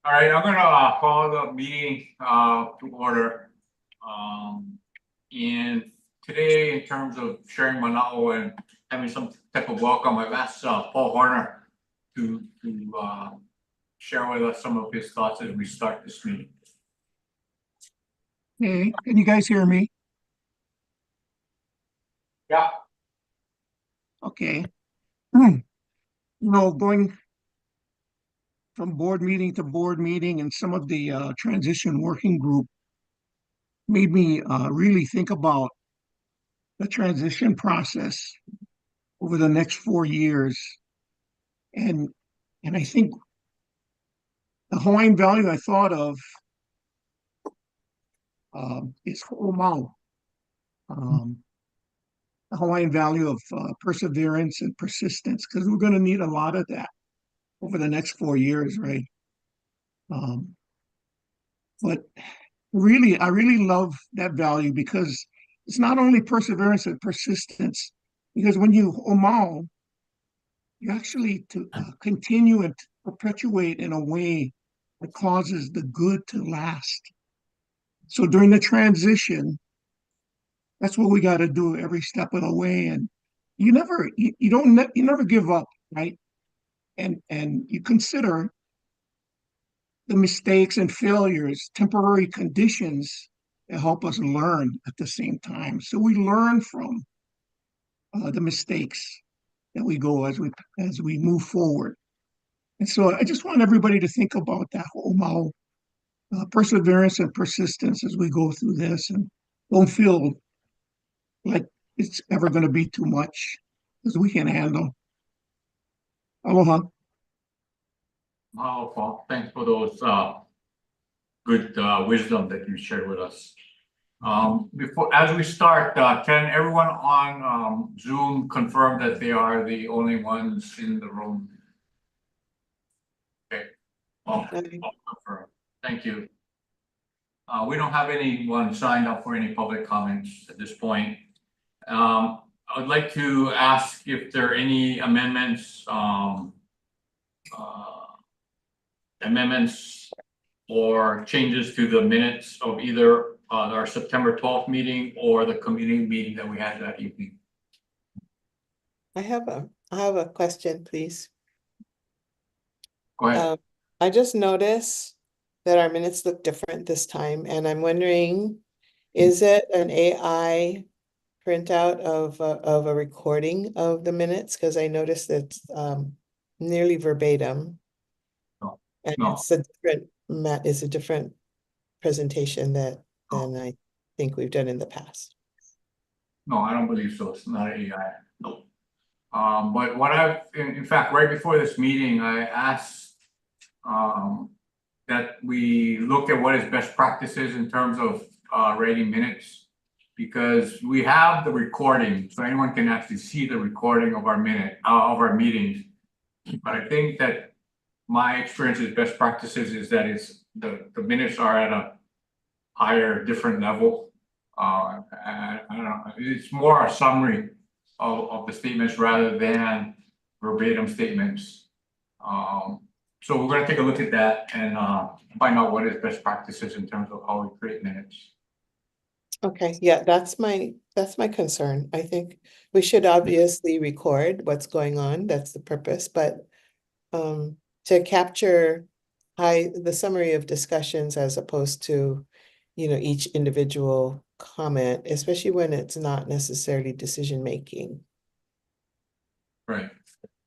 All right, I'm gonna call the meeting to order. And today, in terms of sharing mana'o and having some type of welcome, I've asked Paul Horner to share with us some of his thoughts as we start this meeting. Hey, can you guys hear me? Yeah. Okay. Going from board meeting to board meeting and some of the transition working group made me really think about the transition process over the next 4 years. And I think the Hawaiian value I thought of is ho'omau, the Hawaiian value of perseverance and persistence, because we're going to need a lot of that over the next 4 years, right? But really, I really love that value because it's not only perseverance and persistence, because when you omao, you actually to continue and perpetuate in a way that causes the good to last. So during the transition, that's what we got to do every step of the way. And you never give up, right? And you consider the mistakes and failures, temporary conditions that help us learn at the same time. So we learn from the mistakes that we go as we move forward. And so I just want everybody to think about that whole perseverance and persistence as we go through this, and don't feel like it's ever going to be too much because we can handle. Aloha. Oh, Paul, thanks for those good wisdom that you shared with us. As we start, can everyone on Zoom confirm that they are the only ones in the room? Okay. I'll confirm. Thank you. We don't have anyone signed up for any public comments at this point. I would like to ask if there are any amendments or changes to the minutes of either our September 12th meeting or the community meeting that we had that evening. I have a question, please. Go ahead. I just noticed that our minutes look different this time, and I'm wondering, is it an AI printout of a recording of the minutes? Because I noticed it's nearly verbatim. No. And No. it's a different presentation than I think we've done in the past. No, I don't believe so. It's not AI. No. But what in fact, right before this meeting, I asked that we look at what is best practices in terms of writing minutes, because we have the recording, so anyone can actually see the recording of our meetings. But I think that my experience with best practices is that the minutes are at a higher, different level. And I don't know, it's more a summary of the statements rather than verbatim statements. So we're going to take a look at that and find out what is best practices in terms of how we create minutes. Okay, yeah, that's my concern. I think we should obviously record what's going on. That's the purpose, but to capture the summary of discussions as opposed to, each individual comment, especially when it's not necessarily decision making. Right.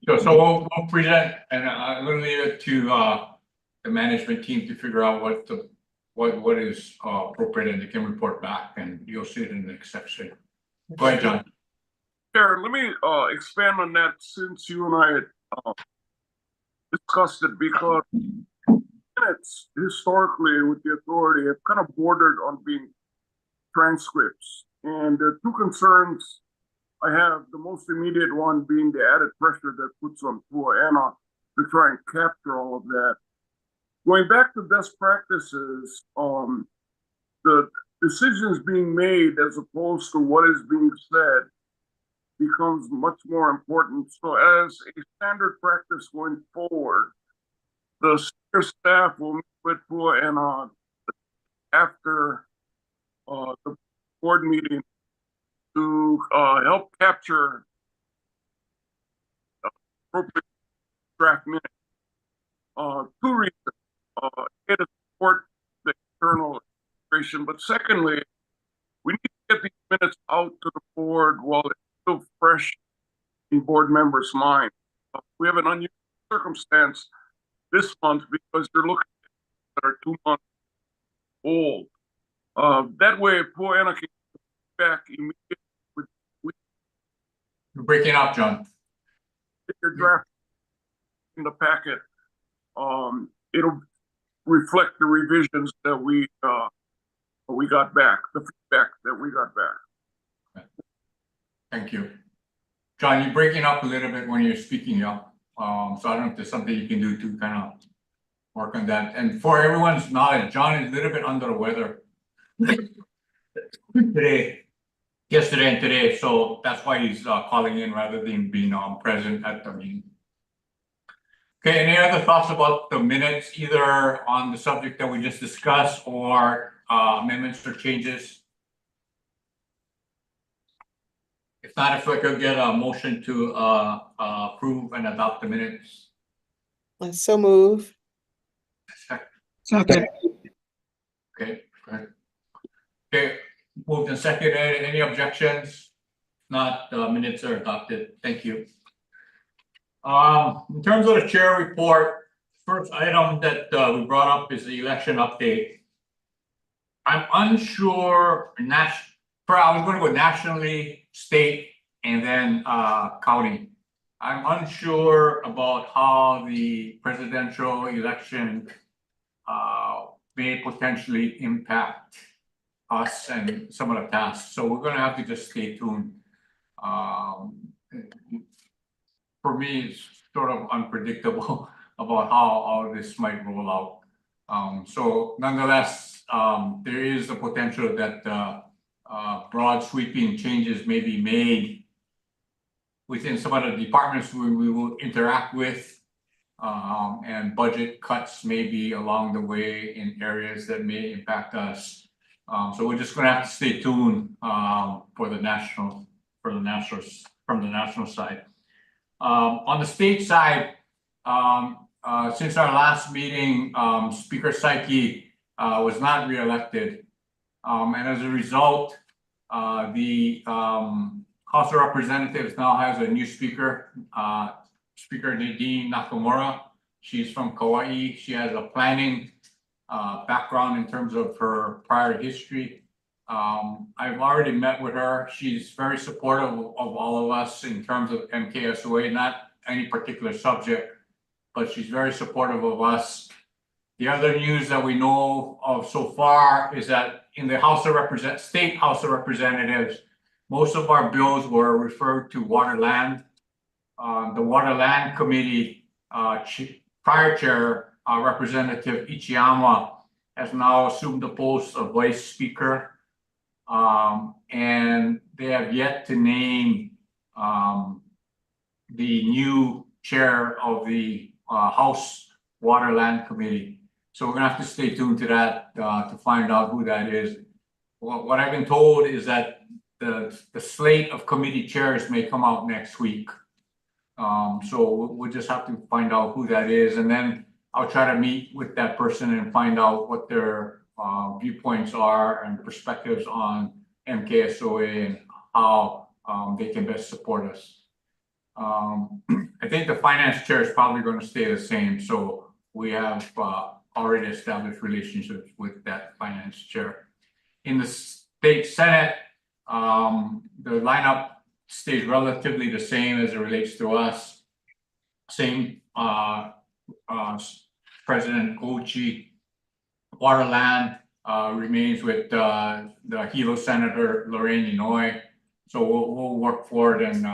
So we'll present, and I'm going to leave it to the management team to figure out what is appropriate, and they can report back, and you'll see it in the next section. Go ahead, John. Sure. Let me expand on that, since you and I had discussed it, because minutes historically with the authority have kind of bordered on being transcripts, and there are two concerns I have. The most immediate one being the added pressure that puts on Pua'ana to try and capture all of that. Going back to best practices, the decisions being made as opposed to what is being said becomes much more important. So as a standard practice going forward, the your staff will meet with Pua and after the board meeting to help capture appropriate draft minutes. Two reasons. It is support the internal administration, but secondly, we need to get these minutes out to the board while it's still fresh in board members' minds. We have an unusual circumstance this month because you're looking at that are 2 months old. That way, Poana can get back immediately with You're breaking up, John. your draft in the packet. It'll reflect the revisions that we got back, the feedback that we got back. Thank you. John, you're breaking up a little bit when you're speaking, yeah. So I don't know if there's something you can do to kind of work on that. And for everyone's knowledge, John is a little bit under the weather yesterday and today, so that's why he's calling in rather than being present at the meeting. Okay, any other thoughts about the minutes, either on the subject that we just discussed or amendments or changes? If not, if I could get a motion to approve and adopt the minutes. So move. Second, Okay, go ahead. Okay, moved and seconded. Any objections? Not, the minutes are adopted. Thank you. In terms of the chair report, first item that we brought up is the election update. I'm unsure, I was going to go nationally, state, and then county. I'm unsure about how the presidential election may potentially impact us and some of the tasks. So we're going to have to just stay tuned. For me, it's sort of unpredictable about how all this might roll out. So nonetheless, there is the potential that broad sweeping changes may be made within some of the departments we will interact with, and budget cuts may be along the way in areas that may impact us. So we're just going to have to stay tuned from the national side. On the state side, since our last meeting, Speaker Psyche was not reelected, and as a result, the House of Representatives now has a new speaker, Speaker Nadine Nakamura. She's from Hawaiʻi. She has a planning background in terms of her prior history. I've already met with her. She's very supportive of all of us in terms of MKSOA, not any particular subject, but she's very supportive of us. The other news that we know of so far is that in the State House of Representatives, most of our bills were referred to Waterland. The Waterland Committee prior chair, Representative Ichiyama, has now assumed the post of Vice Speaker. And they have yet to name the new chair of the House Waterland Committee. So we're gonna have to stay tuned to that to find out who that is. What I've been told is that the slate of committee chairs may come out next week. So we'll just have to find out who that is, and then I'll try to meet with that person and find out what their viewpoints are and perspectives on MKSOA and how they can best support us. I think the finance chair is probably going to stay the same, so we have already established relationships with that finance chair. In the state senate, the lineup stays relatively the same as it relates to us. Same President Ochi. Waterland remains with the Hilo Senator Lorraine Inouye. So we'll work forward and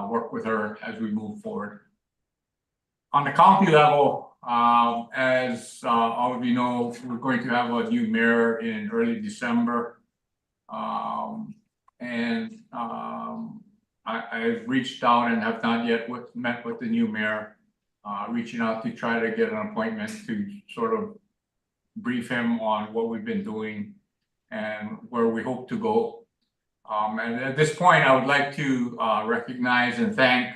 work with her as we move forward. On the county level, as all of you know, we're going to have a new mayor in early December. I've reached out and have not yet met with the new mayor. reaching out to try to get an appointment to sort of brief him on what we've been doing and where we hope to go. And at this point, I would like to recognize and thank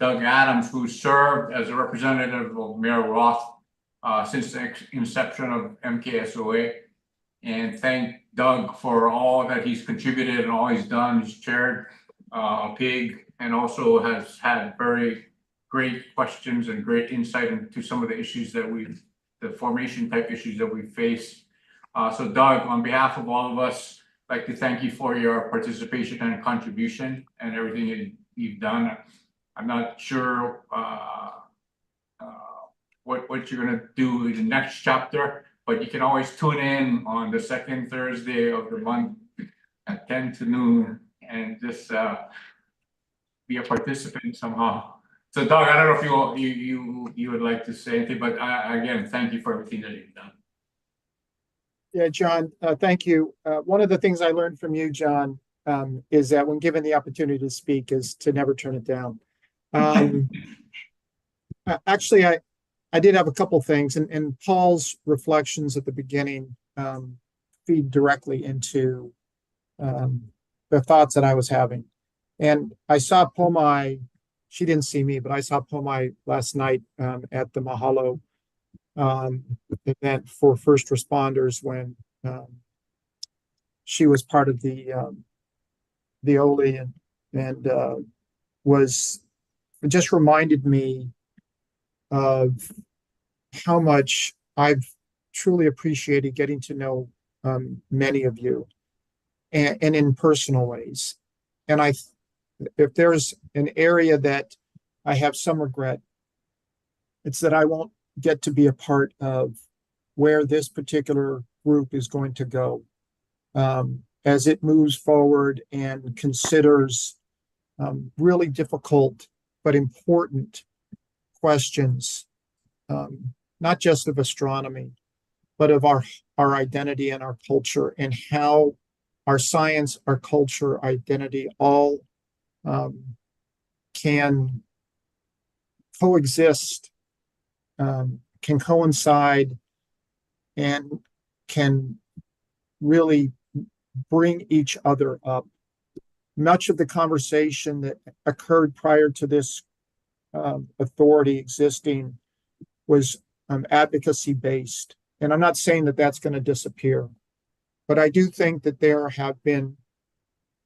Doug Adams, who served as a representative of Mayor Roth since the inception of MKSOA. And thank Doug for all that he's contributed and all he's done. He's chaired PIG and also has had very great questions and great insight into some of the issues that the formation type issues that we face. So Doug, on behalf of all of us, I'd like to thank you for your participation and contribution and everything you've done. I'm not sure what you're gonna do in the next chapter, but you can always tune in on the second Thursday of the month at 10 to noon and just be a participant somehow. So Doug, I don't know if you would like to say anything, but again, thank you for everything that you've done. Yeah, John, thank you. One of the things I learned from you, John, is that when given the opportunity to speak is to never turn it down. Actually, I did have a couple things, and Paul's reflections at the beginning feed directly into the thoughts that I was having. And I saw Pomai, she didn't see me, but I saw Pomai last night at the Mahalo event for first responders when she was part of the OLI and was just reminded me of how much I've truly appreciated getting to know many of you and in personal ways. And if there's an area that I have some regret, it's that I won't get to be a part of where this particular group is going to go as it moves forward and considers really difficult but important questions, not just of astronomy, but of our identity and our culture and how our science, our culture, identity all can coexist, can coincide, and can really bring each other up. Much of the conversation that occurred prior to this authority existing was advocacy based. And I'm not saying that that's going to disappear, but I do think that there have been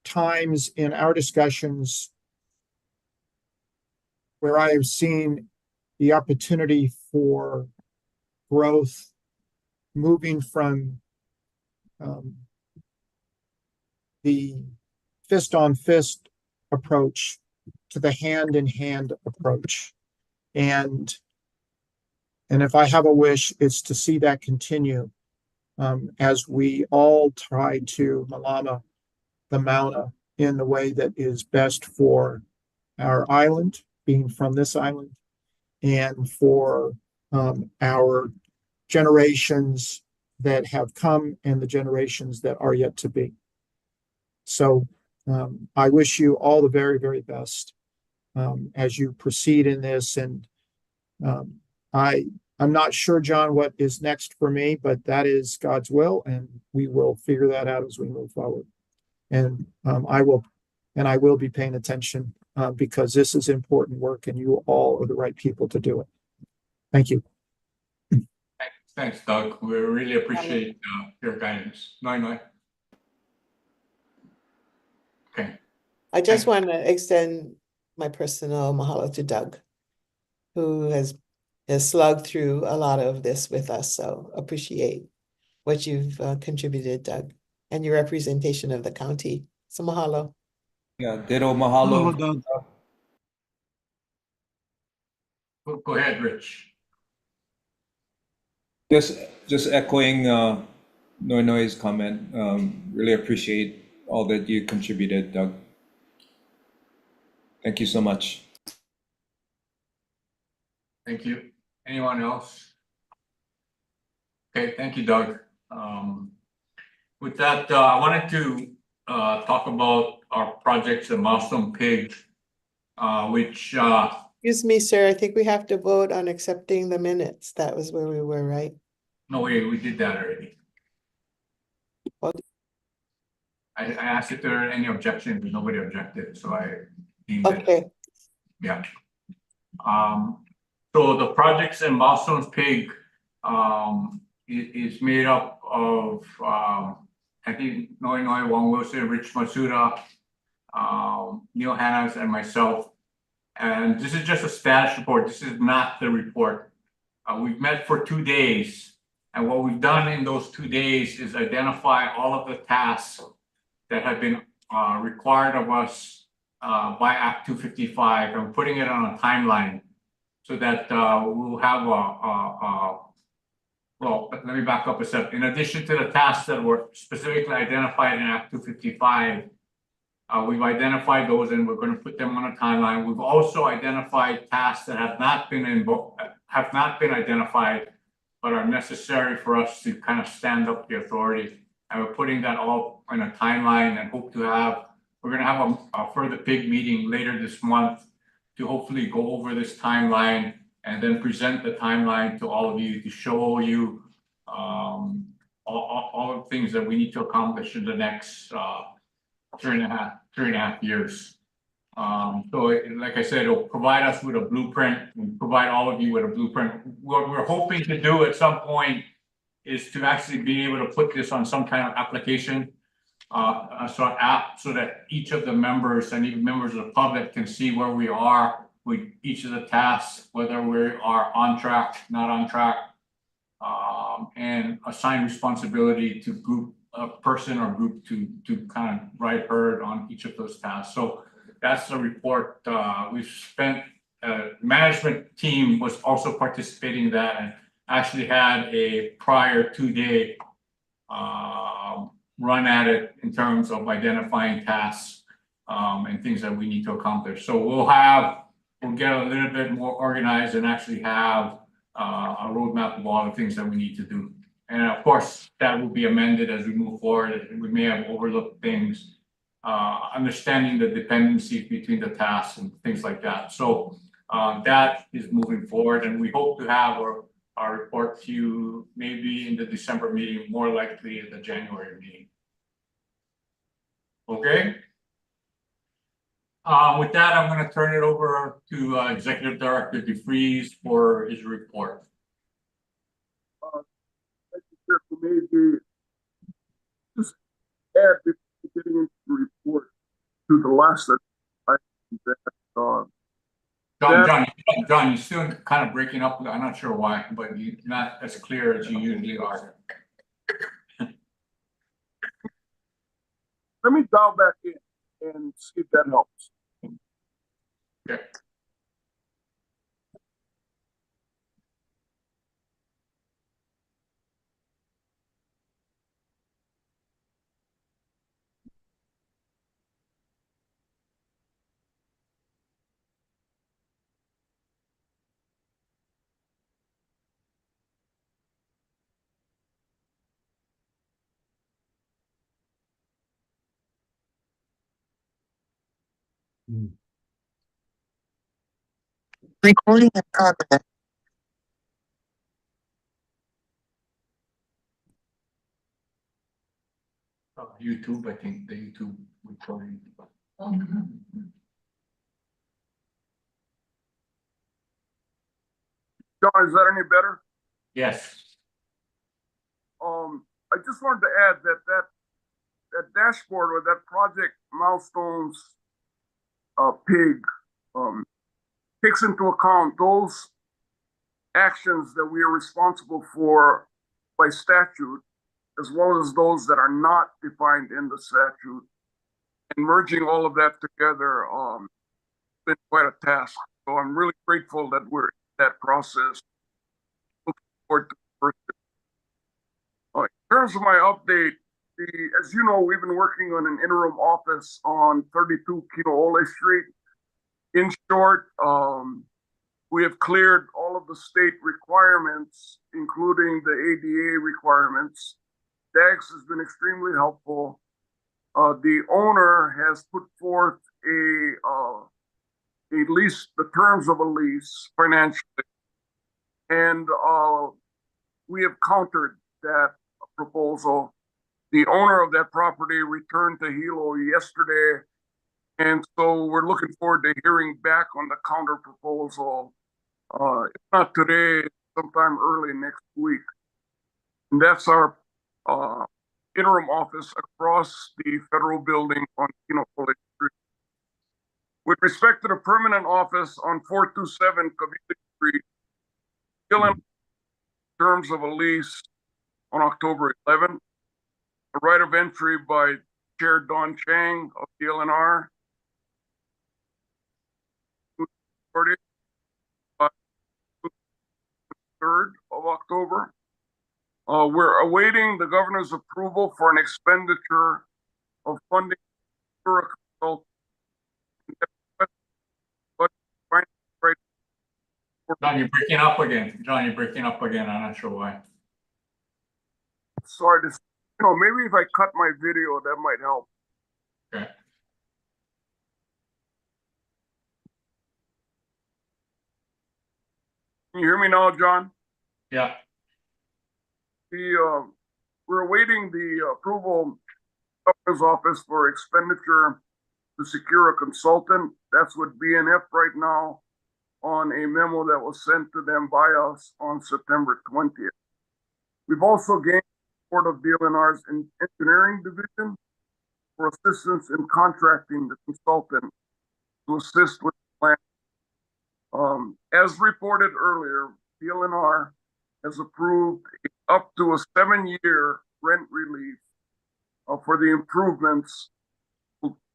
times in our discussions where I have seen the opportunity for growth moving from the fist on fist approach to the hand in hand approach. And if I have a wish, it's to see that continue as we all try to malama the Mauna in the way that is best for our island, being from this island, and for our generations that have come and the generations that are yet to be. So I wish you all the very, very best as you proceed in this. And I'm not sure, John, what is next for me, but that is God's will, and we will figure that out as we move forward. And I will be paying attention because this is important work, and you all are the right people to do it. Thank you. Thanks, Doug. We really appreciate your guidance. Nai. Okay. I just want to extend my personal mahalo to Doug, who has slugged through a lot of this with us. So appreciate what you've contributed, Doug, and your representation of the county. So mahalo. Yeah, ditto mahalo. Doug. Go ahead, Rich. Just echoing Noe's comment. Really appreciate all that you contributed, Doug. Thank you so much. Thank you. Anyone else? Okay, thank you, Doug. With that, I wanted to talk about our projects, the Milestone Pig, which Excuse me, sir, I think we have to vote on accepting the minutes. That was where we were, right? No, we did that already. Well- I asked if there are any objections, but nobody objected, so I deemed it. Okay, Yeah. So the projects and milestones pig, is made up of, I think Noi Wong Wilson, Rich Matsuda, Neil Hannas and myself. And this is just a status report. This is not the report. We've met for 2 days. And what we've done in those 2 days is identify all of the tasks that have been required of us by Act 255 and putting it on a timeline so that we'll have well, let me back up a step. In addition to the tasks that were specifically identified in Act 255, we've identified those and we're going to put them on a timeline. We've also identified tasks that have not been identified, but are necessary for us to kind of stand up the authority. And we're putting that all in a timeline and hope to have, we're going to have a further PIG meeting later this month to hopefully go over this timeline and then present the timeline to all of you to show you all the things that we need to accomplish in the next 3.5 years. So like I said, it'll provide us with a blueprint and provide all of you with a blueprint. What we're hoping to do at some point is to actually be able to put this on some kind of application, sort of app, so that each of the members and even members of the public can see where we are with each of the tasks, whether we are on track, not on track, and assign responsibility to group, a person or group to kind of ride herd on each of those tasks. So that's the report. We've spent, management team was also participating in that and actually had a prior 2-day run at it in terms of identifying tasks and things that we need to accomplish. So we'll get a little bit more organized and actually have a roadmap of all the things that we need to do. And of course, that will be amended as we move forward. We may have overlooked things, understanding the dependencies between the tasks and things like that. So that is moving forward, and we hope to have our report to you maybe in the December meeting, more likely in the January meeting. Okay. With that, I'm going to turn it over to Executive Director DeFries for his report. Thank you, Chair. Maybe just add before getting into the report to the last that John, you're still kind of breaking up. I'm not sure why, but you're not as clear as you usually are. Let me dial back in and see if that helps. Okay. Recording in progress. YouTube, I think the YouTube recording. John, is that any better? Yes. I just wanted to add that dashboard or that project milestones PIG takes into account those actions that we are responsible for by statute, as well as those that are not defined in the statute. And merging all of that together has been quite a task. So I'm really grateful that we're in that process. Looking forward to the first. In terms of my update, as you know, we've been working on an interim office on 32 Kinoole Street. In short, we have cleared all of the state requirements, including the ADA requirements. DAGS has been extremely helpful. The owner has put forth the terms of a lease financially. And we have countered that proposal. The owner of that property returned to Hilo yesterday, and so we're looking forward to hearing back on the counter proposal. If not today, sometime early next week. And that's our interim office across the federal building on Kinopoli Street. With respect to the permanent office on 427 Cavite Street, still in terms of a lease on October 11th, a right of entry by Chair Don Chang of the LNR. By 3rd of October. We're awaiting the governor's approval for an expenditure of funding for a consultant. John, you're breaking up again. John, you're breaking up again. I'm not sure why. Sorry, maybe if I cut my video, that might help. Okay. Can you hear me now, John? Yeah. We're awaiting the approval of his office for expenditure to secure a consultant. That's with BNF right now on a memo that was sent to them by us on September 20th. We've also gained support of DLNR's engineering division for assistance in contracting the consultant to assist with the plan. As reported earlier, DLNR has approved up to a 7-year rent relief for the improvements.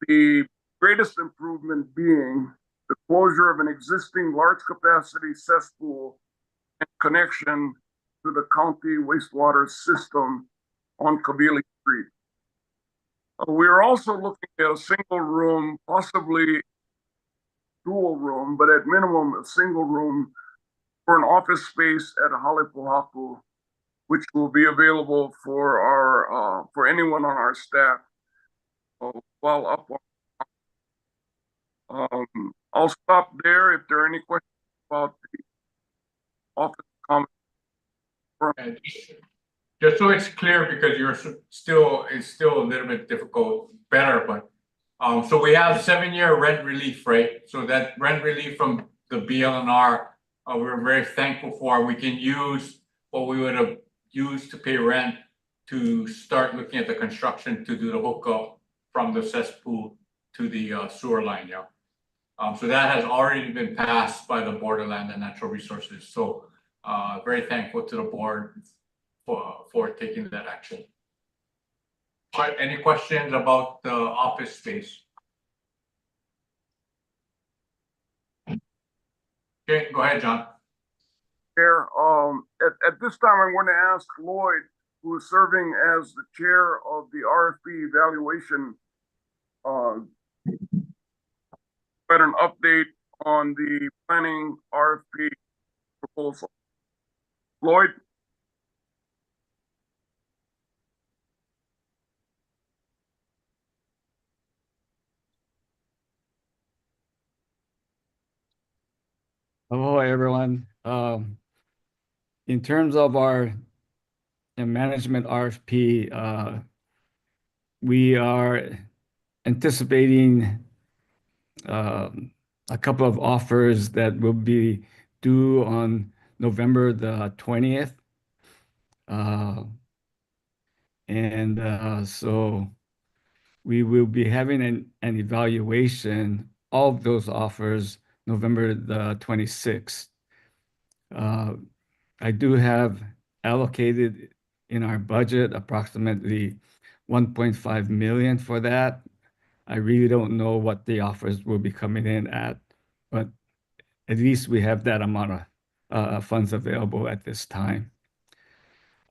The greatest improvement being the closure of an existing large capacity cesspool and connection to the county wastewater system on Kabili Street. We are also looking at a single room, possibly dual room, but at minimum a single room for an office space at Halepohaku, which will be available for anyone on our staff while up on. I'll stop there if there are any questions about the office comment. And just so it's clear, because it's still a little bit difficult, but so we have 7-year rent relief, right? So that rent relief from the BLNR, we're very thankful for. We can use what we would have used to pay rent to start looking at the construction to do the hookup from the cesspool to the sewer line, yeah. So that has already been passed by the Board of Land and Natural Resources. So very thankful to the board for taking that action. All right, any questions about the office space? Okay, go ahead, John. Chair, at this time, I'm going to ask Lloyd, who is serving as the chair of the RFP evaluation, provide an update on the planning RFP proposal. Lloyd? Hello, everyone. In terms of our management RFP, we are anticipating a couple of offers that will be due on November the 20th. So we will be having an evaluation of those offers November the 26th. I do have allocated in our budget approximately 1.5 million for that. I really don't know what the offers will be coming in at, but at least we have that amount of funds available at this time.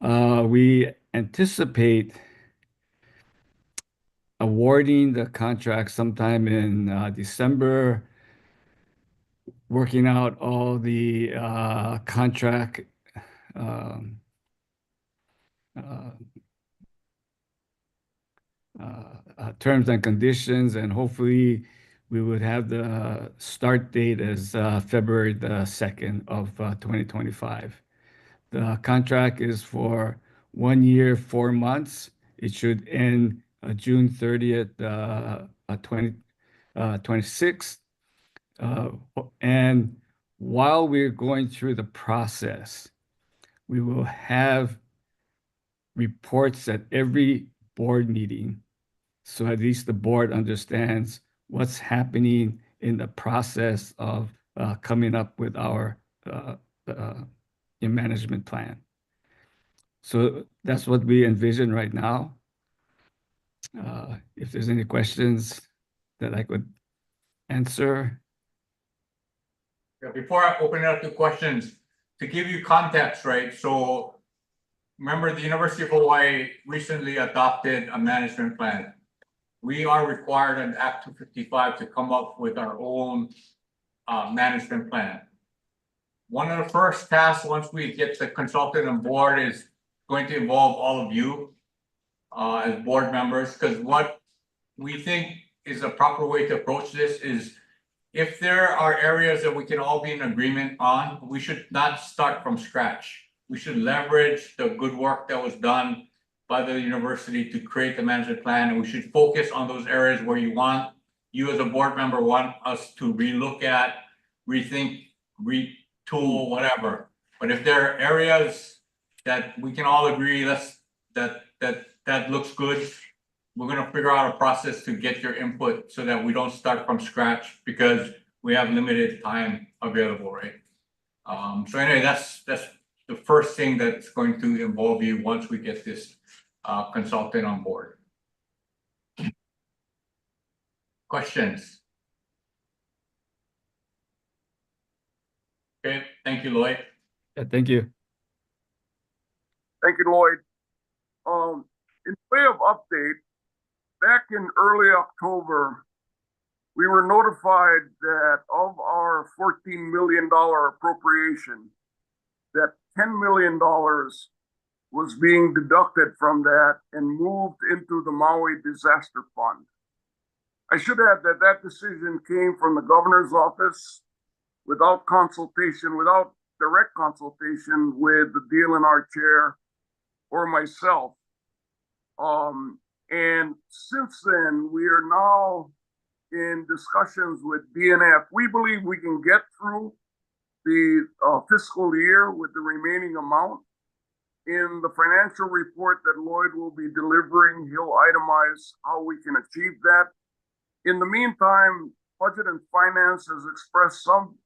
We anticipate awarding the contract sometime in December, working out all the contract terms and conditions, and hopefully we would have the start date as February the 2nd of 2025. The contract is for 1 year, 4 months. It should end June 30th, 2026. And while we're going through the process, we will have reports at every board meeting, so at least the board understands what's happening in the process of coming up with our management plan. So that's what we envision right now. If there's any questions that I could answer. Yeah, before I open it up to questions, to give you context, right? So remember, the University of Hawaii recently adopted a management plan. We are required under Act 255 to come up with our own management plan. One of the first tasks, once we get the consultant on board, is going to involve all of you as board members, because what we think is a proper way to approach this is, if there are areas that we can all be in agreement on, we should not start from scratch. We should leverage the good work that was done by the university to create the management plan, and we should focus on those areas where you as a board member want us to relook at, rethink, retool, whatever. But if there are areas that we can all agree that looks good, we're gonna figure out a process to get your input so that we don't start from scratch, because we have limited time available, right? So anyway, that's the first thing that's going to involve you once we get this consultant on board. Questions? Okay, thank you, Lloyd. Yeah, thank you. Thank you, Lloyd. In way of update, back in early October, we were notified that of our $14 million appropriation, that $10 million was being deducted from that and moved into the Maui Disaster Fund. I should add that that decision came from the governor's office without consultation, without direct consultation with the DLNR chair or myself. And since then, we are now in discussions with DNF. We believe we can get through the fiscal year with the remaining amount. In the financial report that Lloyd will be delivering, he'll itemize how we can achieve that. In the meantime, Budget and Finance has expressed some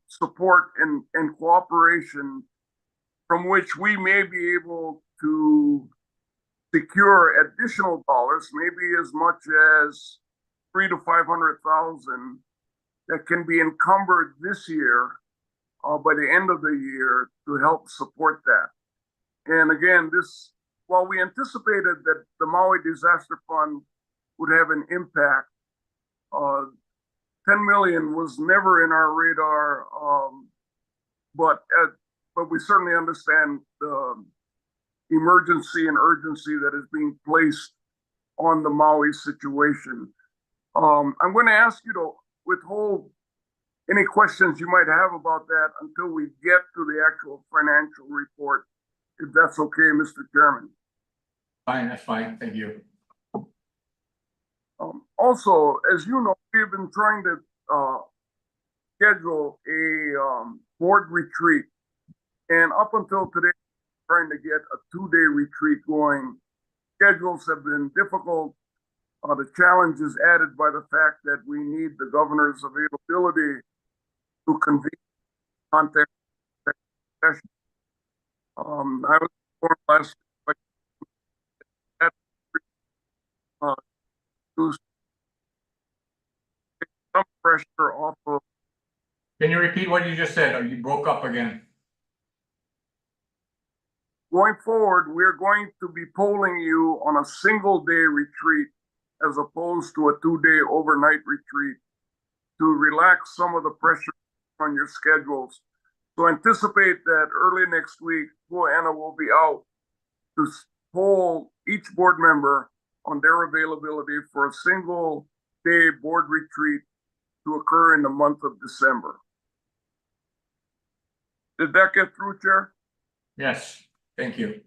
support and cooperation from which we may be able to secure additional dollars, maybe as much as $300,000 to $500,000 that can be encumbered this year by the end of the year to help support that. And again, while we anticipated that the Maui Disaster Fund would have an impact, 10 million was never in our radar, but we certainly understand the emergency and urgency that is being placed on the Maui situation. I'm going to ask you to withhold any questions you might have about that until we get to the actual financial report, if that's okay, Mr. Chairman. Fine, that's fine, thank you. Also, as you know, we've been trying to schedule a board retreat, and up until today, trying to get a 2-day retreat going. Schedules have been difficult. The challenge is added by the fact that we need the governor's availability to convene contact session. I was informed last week that to take some pressure off of. Can you repeat what you just said, or you broke up again? Going forward, we're going to be polling you on a single-day retreat as opposed to a 2-day overnight retreat to relax some of the pressure on your schedules. So anticipate that early next week, Joanna will be out to poll each board member on their availability for a single day board retreat to occur in the month of December. Did that get through, Chair? Yes, thank you.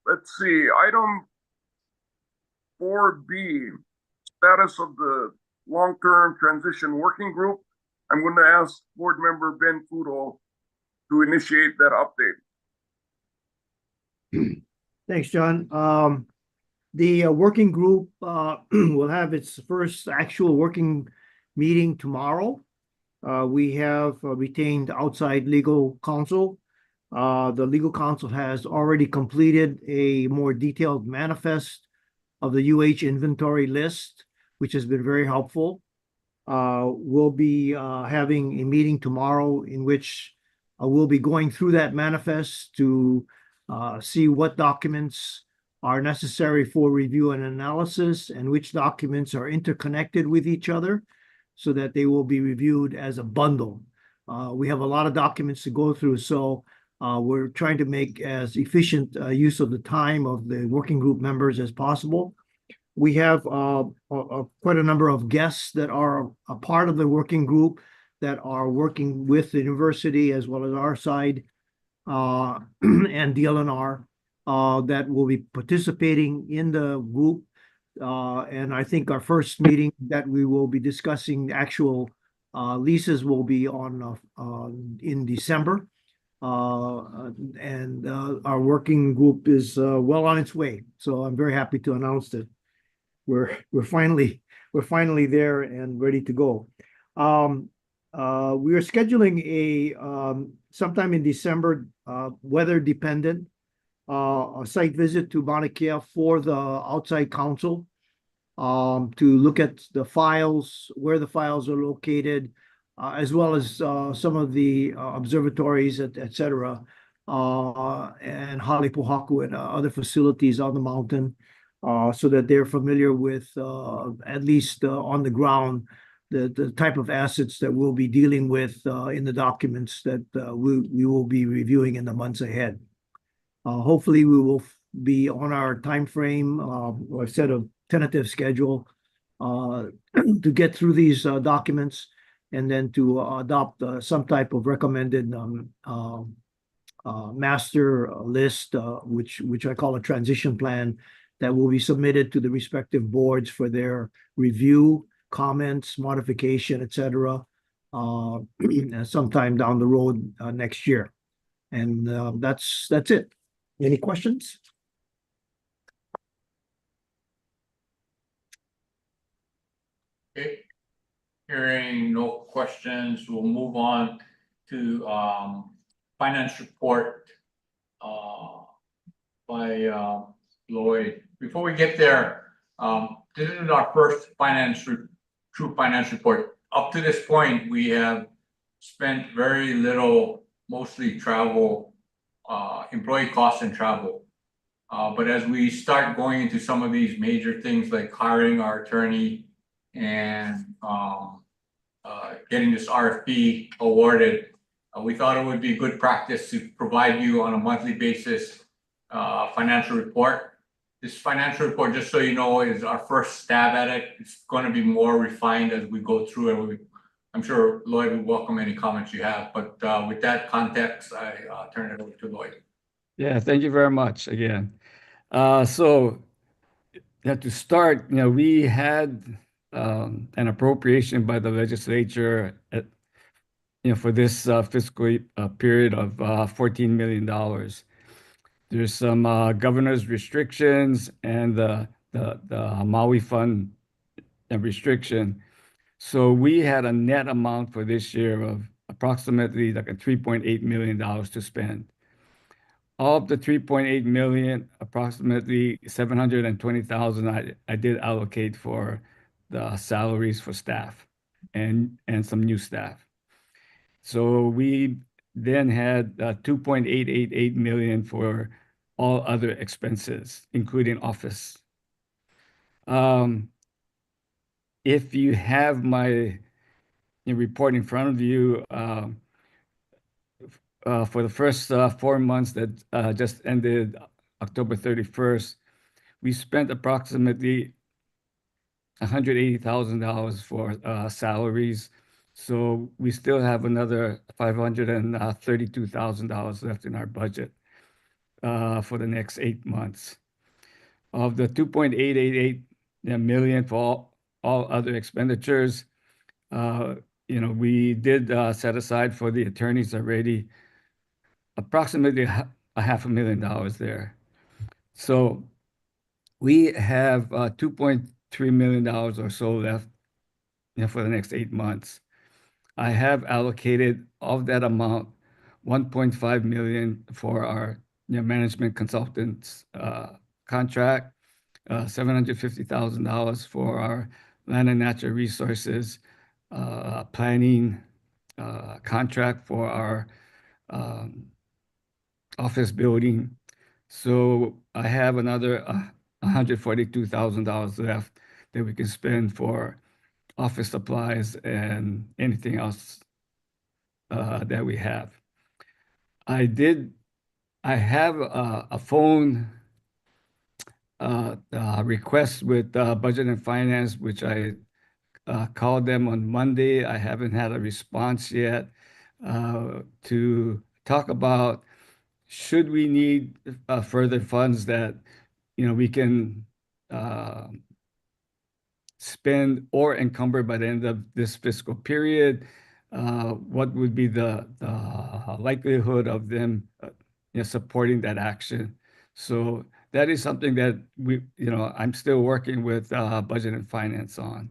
Let's see, item 4B, status of the long-term transition working group. I'm going to ask board member Ben Fudo to initiate that update. Thanks, John. The working group will have its first actual working meeting tomorrow. We have retained outside legal counsel. The legal counsel has already completed a more detailed manifest of the UH inventory list, which has been very helpful. We'll be having a meeting tomorrow in which we'll be going through that manifest to see what documents are necessary for review and analysis and which documents are interconnected with each other so that they will be reviewed as a bundle. We have a lot of documents to go through, so we're trying to make as efficient use of the time of the working group members as possible. We have quite a number of guests that are a part of the working group that are working with the university as well as our side and DLNR that will be participating in the group. And I think our first meeting that we will be discussing actual leases will be on in December. And our working group is well on its way. So I'm very happy to announce that we're finally there and ready to go. We are scheduling a sometime in December, weather dependent, a site visit to Mauna Kea for the outside counsel to look at the files, where the files are located, as well as some of the observatories, et cetera, and Halepohaku and other facilities on the mountain, so that they're familiar with, at least on the ground, the type of assets that we'll be dealing with in the documents that we will be reviewing in the months ahead. Hopefully, we will be on our time frame, or set a tentative schedule to get through these documents and then to adopt some type of recommended master list, which I call a transition plan, that will be submitted to the respective boards for their review, comments, modification, et cetera, sometime down the road next year. And that's it. Any questions? Okay, hearing no questions, we'll move on to finance report by Lloyd. Before we get there, this is our first true finance report. Up to this point, we have spent very little, mostly travel, employee costs and travel. But as we start going into some of these major things like hiring our attorney and getting this RFP awarded, we thought it would be good practice to provide you on a monthly basis financial report. This financial report, just so you know, is our first stab at it. It's going to be more refined as we go through it. I'm sure Lloyd would welcome any comments you have, but with that context, I turn it over to Lloyd. Yeah, thank you very much again. So to start, we had an appropriation by the legislature for this fiscal period of $14 million. There's some governor's restrictions and the Maui Fund restriction. So we had a net amount for this year of approximately like a $3.8 million to spend. Of the 3.8 million, approximately 720,000 I did allocate for the salaries for staff and some new staff. So we then had 2.888 million for all other expenses, including office. If you have my report in front of you, for the first 4 months that just ended October 31st, we spent approximately $180,000 for salaries. So we still have another $532,000 left in our budget for the next 8 months. Of the 2.888 million for all other expenditures, we did set aside for the attorneys already approximately a $500,000 there. So we have $2.3 million or so left for the next 8 months. I have allocated of that amount 1.5 million for our management consultants contract, $750,000 for our land and natural resources planning contract for our office building. So I have another $142,000 left that we can spend for office supplies and anything else that we have. I have a phone request with Budget and Finance, which I called them on Monday. I haven't had a response yet to talk about should we need further funds that we can spend or encumber by the end of this fiscal period. What would be the likelihood of them supporting that action? So that is something that I'm still working with Budget and Finance on.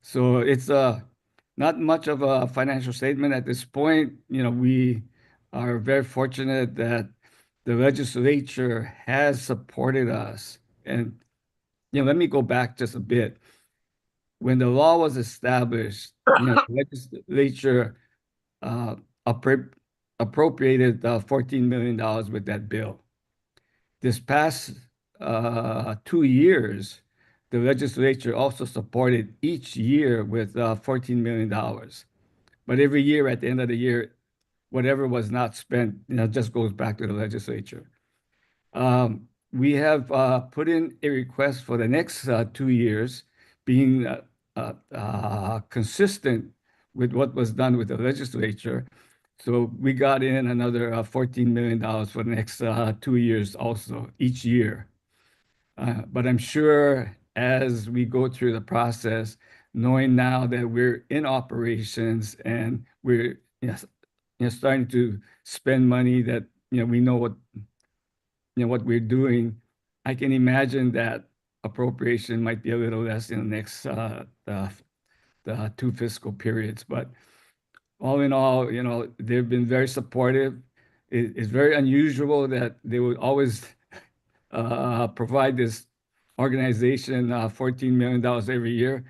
So it's not much of a financial statement at this point. We are very fortunate that the legislature has supported us. And let me go back just a bit. When the law was established, the legislature appropriated $14 million with that bill. This past 2 years, the legislature also supported each year with $14 million. But every year, at the end of the year, whatever was not spent, just goes back to the legislature. We have put in a request for the next 2 years, being consistent with what was done with the legislature. So we got in another $14 million for the next 2 years also, each year. But I'm sure as we go through the process, knowing now that we're in operations and we're starting to spend money that we know what we're doing, I can imagine that appropriation might be a little less in the next the 2 fiscal periods. But all in all, they've been very supportive. It's very unusual that they would always provide this organization $14 million every year.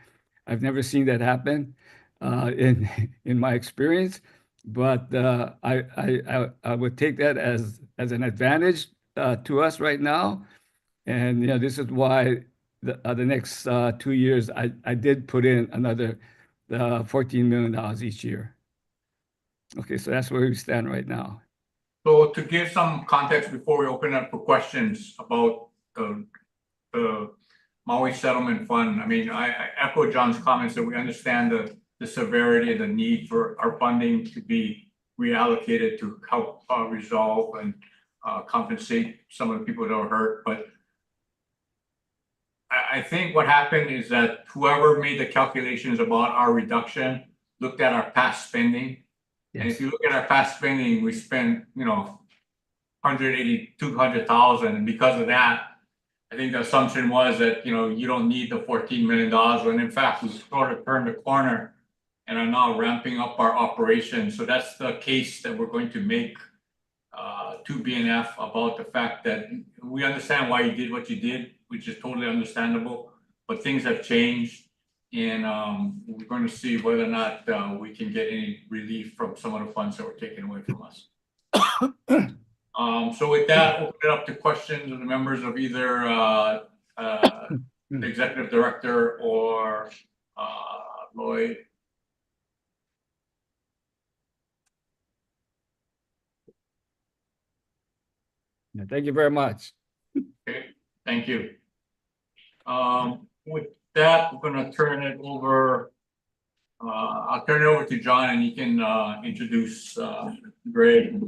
I've never seen that happen in my experience, but I would take that as an advantage to us right now. And this is why the next 2 years I did put in another $14 million each year. Okay, so that's where we stand right now. So to give some context before we open up for questions about the Maui Settlement Fund, I mean, I echo John's comments that we understand the severity and the need for our funding to be reallocated to help resolve and compensate some of the people that were hurt. But I think what happened is that whoever made the calculations about our reduction looked at our past spending. And if you look at our past spending, we spent, 180, 200,000. And because of that, I think the assumption was that, you don't need the $14 million. When in fact, we sort of turned the corner and are now ramping up our operations. So that's the case that we're going to make to BNF about the fact that we understand why you did what you did, which is totally understandable, but things have changed. And we're going to see whether or not we can get any relief from some of the funds that were taken away from us. So with that, open it up to questions of the members of either the executive director or Lloyd. Thank you very much. Okay, thank you. With that, I'm gonna turn it over. I'll turn it over to John and he can introduce Greg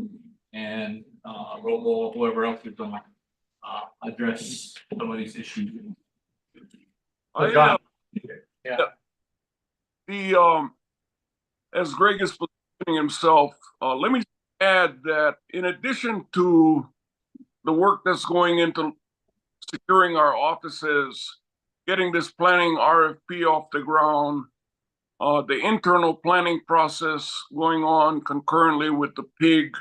and Robo, whoever else is gonna address some of these issues. So John. Yeah. As Greg is positioning himself, let me add that in addition to the work that's going into securing our offices, getting this planning RFP off the ground, the internal planning process going on concurrently with the PIG,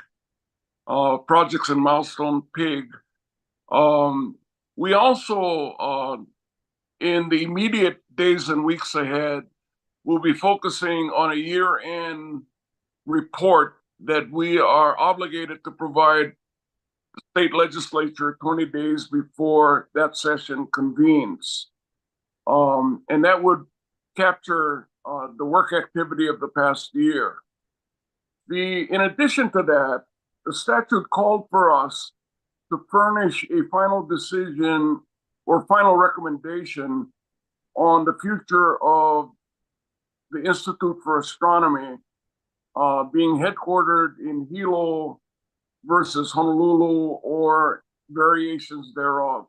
projects and milestone PIG. We also, in the immediate days and weeks ahead, will be focusing on a year-end report that we are obligated to provide the state legislature 20 days before that session convenes. And that would capture the work activity of the past year. In addition to that, the statute called for us to furnish a final decision or final recommendation on the future of the Institute for Astronomy being headquartered in Hilo versus Honolulu or variations thereof.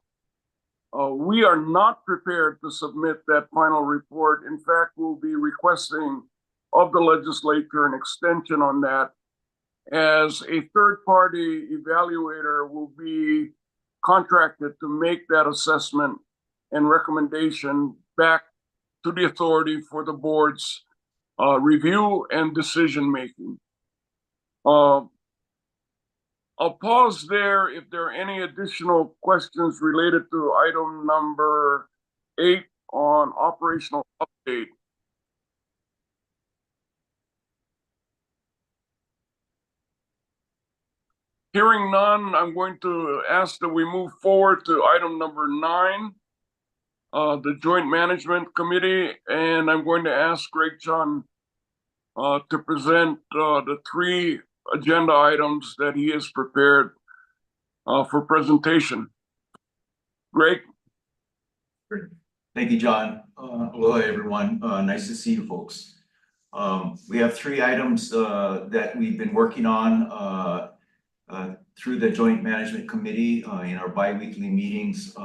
We are not prepared to submit that final report. In fact, we'll be requesting of the legislature an extension on that, as a third-party evaluator will be contracted to make that assessment and recommendation back to the authority for the board's review and decision-making. I'll pause there if there are any additional questions related to item number 8 on operational update. Hearing none, I'm going to ask that we move forward to item number 9, the Joint Management Committee, and I'm going to ask Greg Chun to present the 3 agenda items that he has prepared for presentation. Greg? Thank you, John. Aloha, everyone. Nice to see you folks. We have 3 items that we've been working on through the Joint Management Committee in our bi-weekly meetings,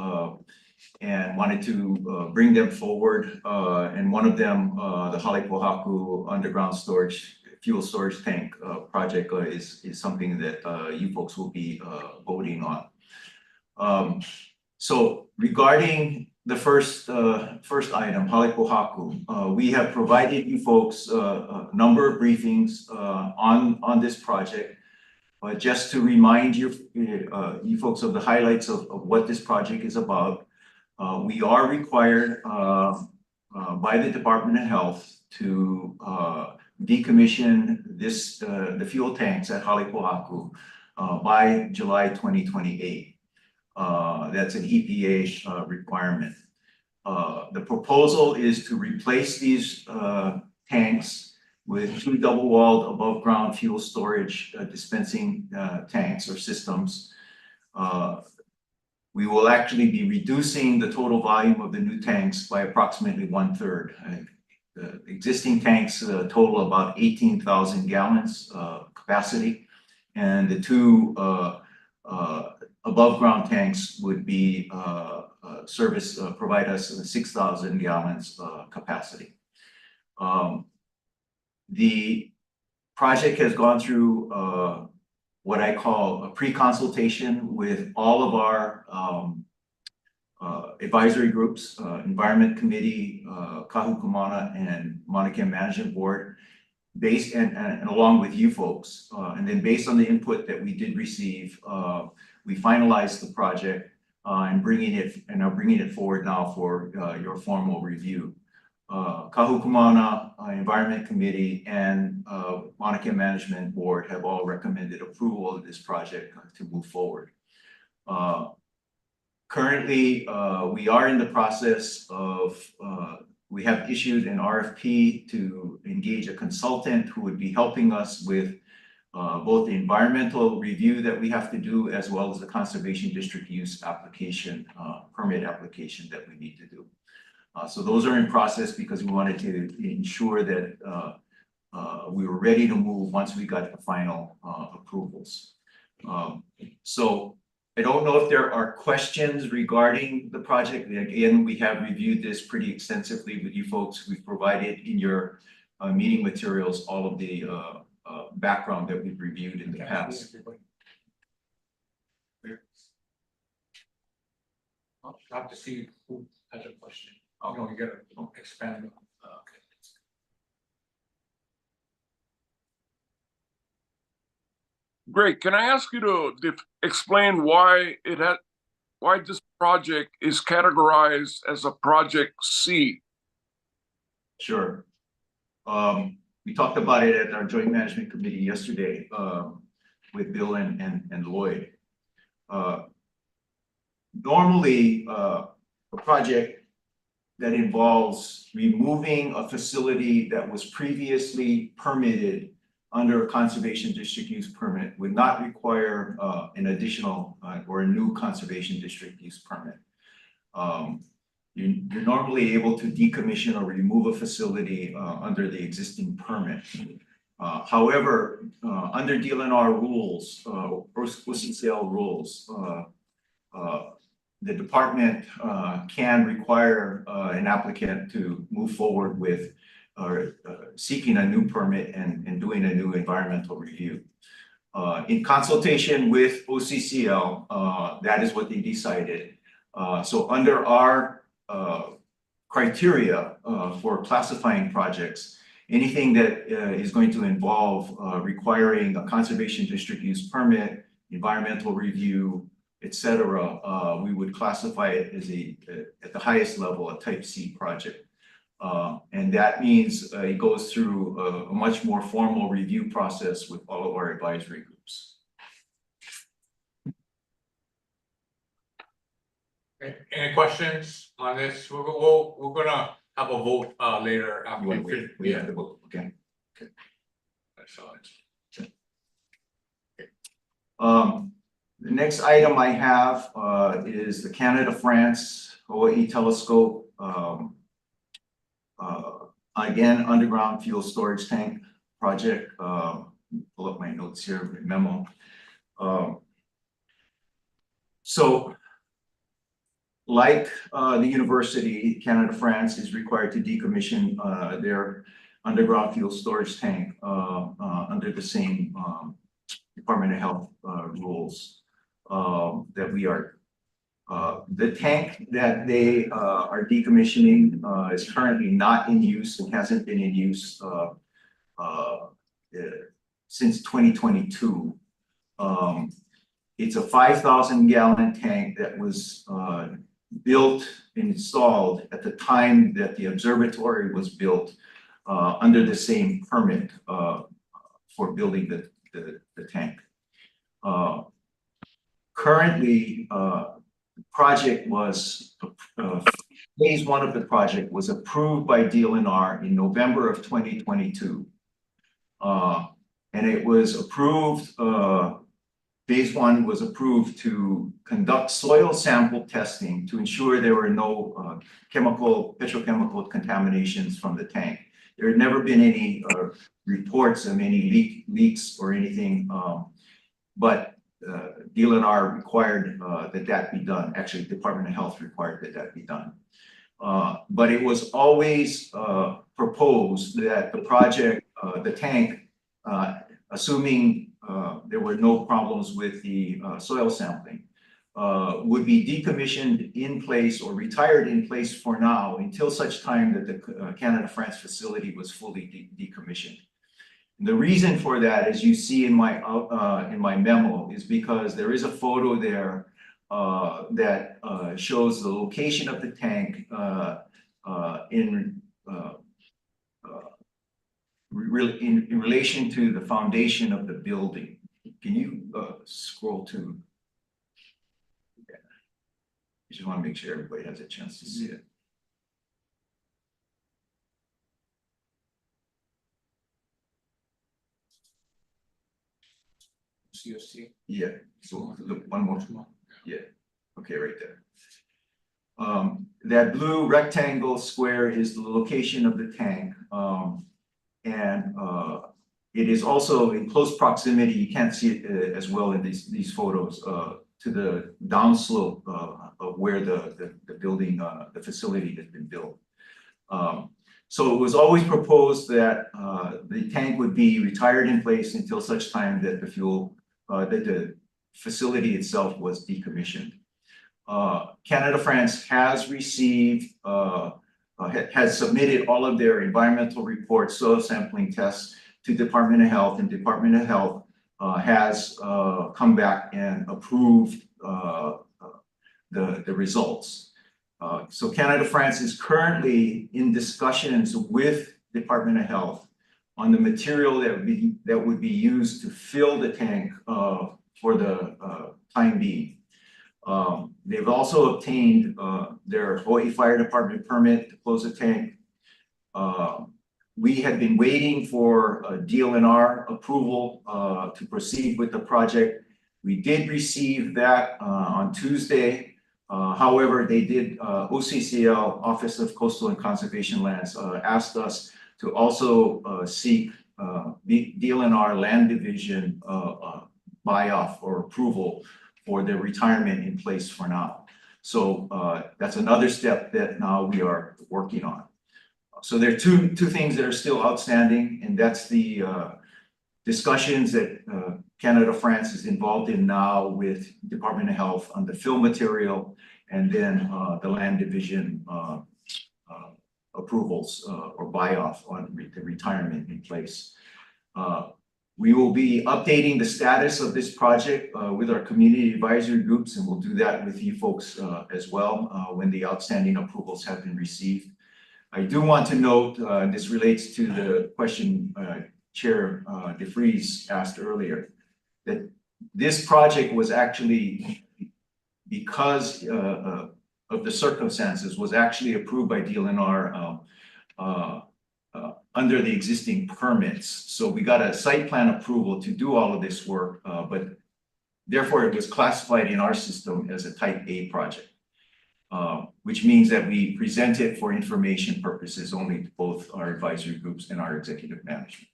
and wanted to bring them forward. And one of them, the Halepohaku underground storage, fuel storage tank project is something that you folks will be voting on. So regarding the first item, Halepohaku, we have provided you folks a number of briefings on this project. But just to remind you, you folks of the highlights of what this project is about, we are required by the Department of Health to decommission the fuel tanks at Halepohaku by July 2028. That's an EPA requirement. The proposal is to replace these tanks with 2 double-walled above-ground fuel storage dispensing tanks or systems. We will actually be reducing the total volume of the new tanks by approximately 1/3. The existing tanks total about 18,000 gallons capacity, and the 2 above-ground tanks would be provide us 6,000 gallons capacity. The project has gone through what I call a pre-consultation with all of our advisory groups, Environment Committee, Kahukumana, and Mauna Kea Management Board, based and along with you folks. And then based on the input that we did receive, we finalized the project and are bringing it forward now for your formal review. Kahukumana, Environment Committee, and Mauna Kea Management Board have all recommended approval of this project to move forward. Currently, we are in the process of, we have issued an RFP to engage a consultant who would be helping us with both the environmental review that we have to do, as well as the conservation district use application, permit application that we need to do. So those are in process because we wanted to ensure that we were ready to move once we got the final approvals. So I don't know if there are questions regarding the project. Again, we have reviewed this pretty extensively with you folks. We've provided in your meeting materials all of the background that we've reviewed in the past. I'll have to see who has a question. Oh, no, you gotta expand. Okay. Great. Can I ask you to explain why this project is categorized as a project C? Sure. We talked about it at our joint management committee yesterday with Bill and Lloyd. Normally, a project that involves removing a facility that was previously permitted under a conservation district use permit would not require an additional or a new conservation district use permit. You're normally able to decommission or remove a facility under the existing permit. However, under DLNR rules, or OCCL rules, the department can require an applicant to move forward with seeking a new permit and doing a new environmental review. In consultation with OCCL, that is what they decided. So under our criteria for classifying projects, anything that is going to involve requiring a conservation district use permit, environmental review, etc., we would classify it as at the highest level, a type C project. And that means it goes through a much more formal review process with all of our advisory groups. Okay. Any questions on this? We're gonna have a vote later after we finish. We have the vote, okay? That's all. The next item I have is the Canada-France Hawaiʻi telescope. Again, underground fuel storage tank project. Pull up my notes here, memo. So, like the university, Canada-France is required to decommission their underground fuel storage tank under the same Department of Health rules that we are. The tank that they are decommissioning is currently not in use and hasn't been in use since 2022. It's a 5,000 gallon tank that was built and installed at the time that the observatory was built under the same permit for building the tank. Currently, project was phase one of the project was approved by DLNR in November of 2022. And it was approved, phase one was approved to conduct soil sample testing to ensure there were no petrochemical contaminations from the tank. There had never been any reports of any leaks or anything, but DLNR required that be done. Actually, Department of Health required that be done. But it was always proposed that the project, the tank, assuming there were no problems with the soil sampling, would be decommissioned in place or retired in place for now until such time that the Canada-France facility was fully decommissioned. The reason for that, as you see in my memo, is because there is a photo there that shows the location of the tank in relation to the foundation of the building. Can you scroll to? Okay. I just want to make sure everybody has a chance to see it. CSC. Yeah, so look, one more. Yeah, okay, right there. That blue rectangle square is the location of the tank. And it is also in close proximity, you can't see it as well in these photos, to the downslope of where the building, the facility has been built. So it was always proposed that the tank would be retired in place until such time that the facility itself was decommissioned. Canada France has received, has submitted all of their environmental reports, soil sampling tests to Department of Health, and Department of Health has come back and approved the results. So Canada France is currently in discussions with Department of Health on the material that would be used to fill the tank for the time being. They've also obtained their Hawaiʻi Fire Department permit to close the tank. We had been waiting for a DLNR approval to proceed with the project. We did receive that on Tuesday. However, they did, OCCL, Office of Coastal and Conservation Lands, asked us to also seek DLNR Land Division buy-off or approval for the retirement in place for now. So that's another step that now we are working on. So there are two things that are still outstanding, and that's the discussions that Canada France is involved in now with Department of Health on the fill material, and then the land division approvals or buy-off on the retirement in place. We will be updating the status of this project with our community advisory groups, and we'll do that with you folks as well when the outstanding approvals have been received. I do want to note, and this relates to the question Chair DeFries asked earlier, that this project was actually, because of the circumstances, was actually approved by DLNR under the existing permits. So we got a site plan approval to do all of this work, but therefore it was classified in our system as a type A project, which means that we present it for information purposes only to both our advisory groups and our executive management.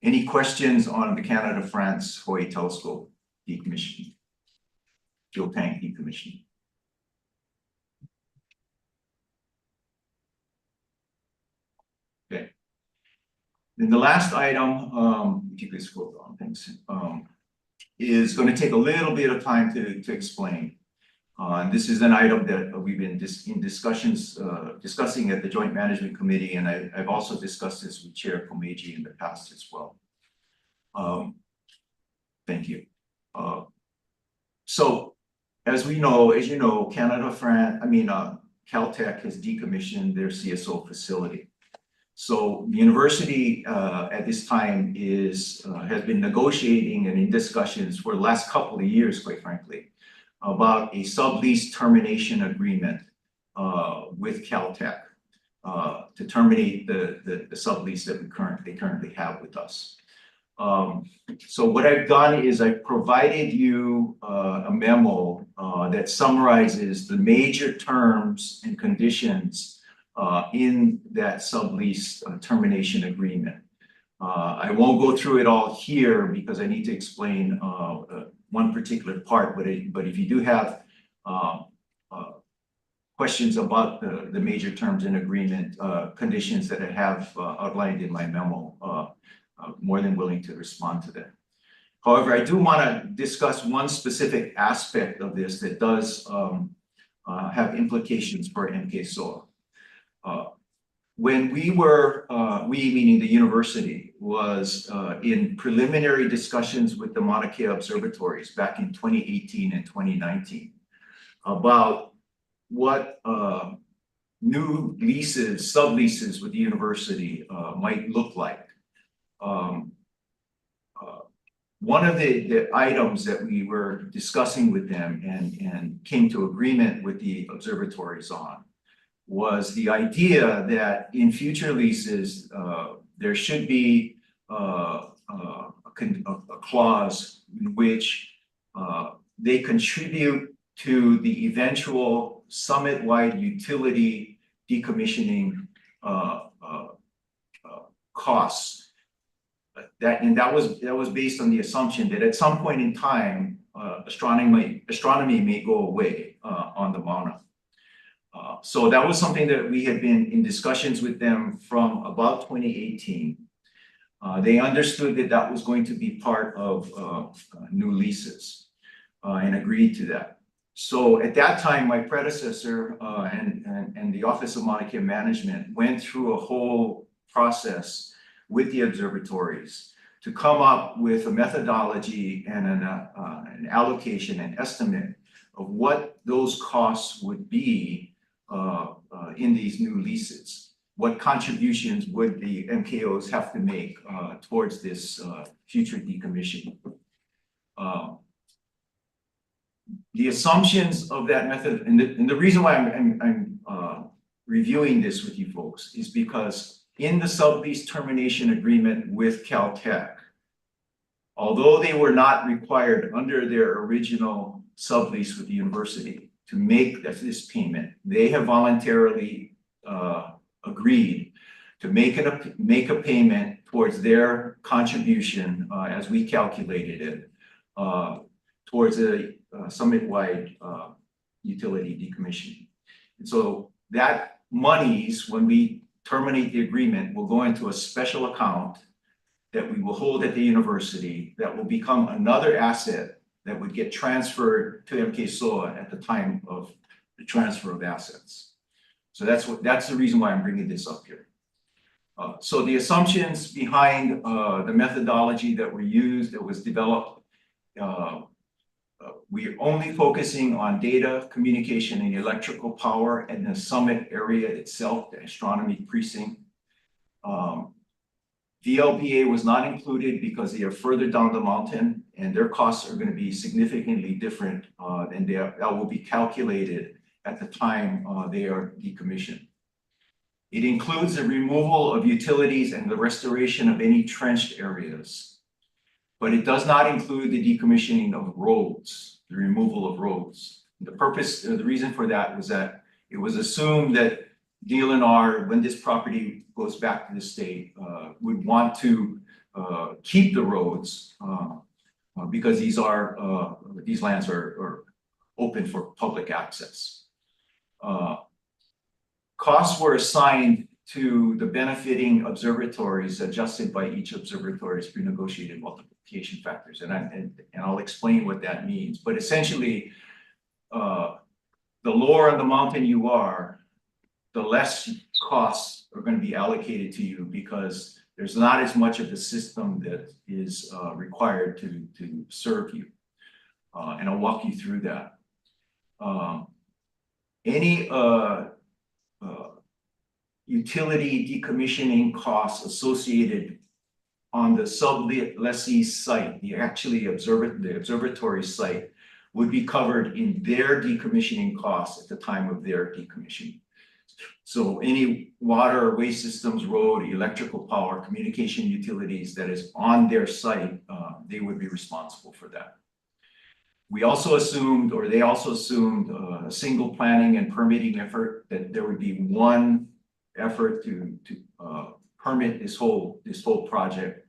Any questions on the Canada France Hawaiʻi telescope decommissioning, fuel tank decommissioning? Okay. Then the last item, if you could scroll down, thanks, is going to take a little bit of time to explain. And this is an item that we've been discussing at the Joint Management Committee, and I've also discussed this with Chair Komeiji in the past as well. Thank you. So as you know, Caltech has decommissioned their CSO facility. So the university at this time has been negotiating and in discussions for the last couple of years, quite frankly, about a sublease termination agreement with Caltech to terminate the sublease that they currently have with us. So what I've done is I've provided you a memo that summarizes the major terms and conditions in that sublease termination agreement. I won't go through it all here because I need to explain one particular part, but if you do have questions about the major terms and agreement conditions that I have outlined in my memo, I'm more than willing to respond to them. However, I do want to discuss one specific aspect of this that does have implications for MKSOA. When we meaning the university, was in preliminary discussions with the Mauna Kea observatories back in 2018 and 2019 about what new leases, subleases with the university might look like. One of the items that we were discussing with them and came to agreement with the observatories on was the idea that in future leases, there should be a clause in which they contribute to the eventual summit-wide utility decommissioning costs. That was based on the assumption that at some point in time, astronomy may go away on the Mauna. So that was something that we had been in discussions with them from about 2018. They understood that that was going to be part of new leases and agreed to that. So at that time, my predecessor and the Office of Mauna Kea Management went through a whole process with the observatories to come up with a methodology and an allocation, an estimate of what those costs would be in these new leases. What contributions would the MKOs have to make towards this future decommissioning? The assumptions of that method, and the reason why I'm reviewing this with you folks is because in the sublease termination agreement with Caltech, although they were not required under their original sublease with the university to make this payment, they have voluntarily agreed to make a payment towards their contribution as we calculated it towards a summit-wide utility decommissioning. And so that monies, when we terminate the agreement, will go into a special account that we will hold at the university that will become another asset that would get transferred to MKSOA at the time of the transfer of assets. So that's the reason why I'm bringing this up here. So the assumptions behind the methodology that was developed, we're only focusing on data, communication, and electrical power in the summit area itself, the astronomy precinct. VLBA was not included because they are further down the mountain and their costs are going to be significantly different and that will be calculated at the time they are decommissioned. It includes the removal of utilities and the restoration of any trenched areas, but it does not include the decommissioning of roads, the removal of roads. The reason for that was that it was assumed that DLNR, when this property goes back to the state, would want to keep the roads because these lands are open for public access. Costs were assigned to the benefiting observatories adjusted by each observatory's pre-negotiated multiplication factors. And I'll explain what that means. But essentially, the lower on the mountain you are, the less costs are going to be allocated to you because there's not as much of the system that is required to serve you. And I'll walk you through that. Any utility decommissioning costs associated on the sublessee site, the observatory site, would be covered in their decommissioning costs at the time of their decommissioning. So any water, waste systems, road, electrical power, communication utilities that is on their site, they would be responsible for that. We also assumed, or they also assumed, a single planning and permitting effort, that there would be one effort to permit this whole project,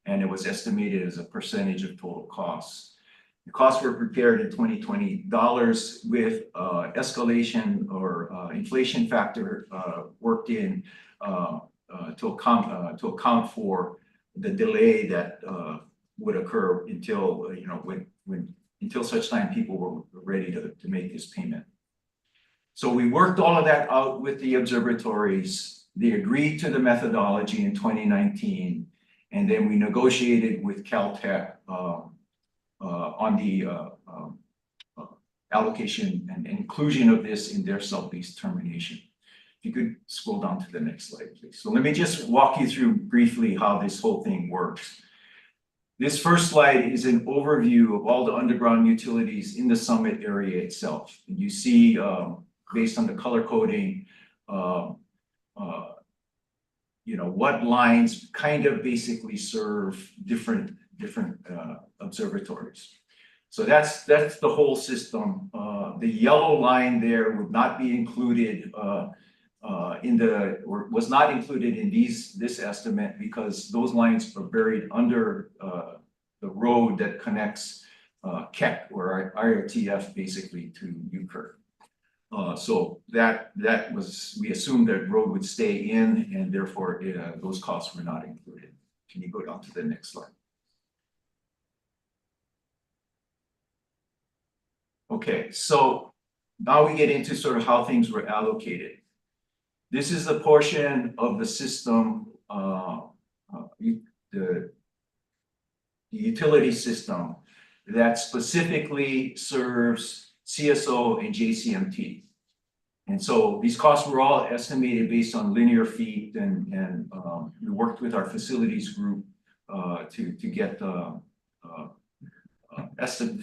and it was estimated as a percentage of total costs. The costs were prepared in 2020 dollars with escalation or inflation factor worked in to account for the delay that would occur until until such time people were ready to make this payment. So we worked all of that out with the observatories. They agreed to the methodology in 2019, and then we negotiated with Caltech on the allocation and inclusion of this in their sublease termination. If you could scroll down to the next slide, please. So let me just walk you through briefly how this whole thing works. This first slide is an overview of all the underground utilities in the summit area itself. And you see, based on the color coding, what lines kind of basically serve different observatories. So that's the whole system. The yellow line there would not be included or was not included in this estimate because those lines are buried under the road that connects KEC or IRTF basically to UKER. So that was, we assumed that road would stay in and therefore those costs were not included. Can you go down to the next slide? Okay, so now we get into sort of how things were allocated. This is the portion of the system, the utility system that specifically serves CSO and JCMT. And so these costs were all estimated based on linear feet and we worked with our facilities group to get the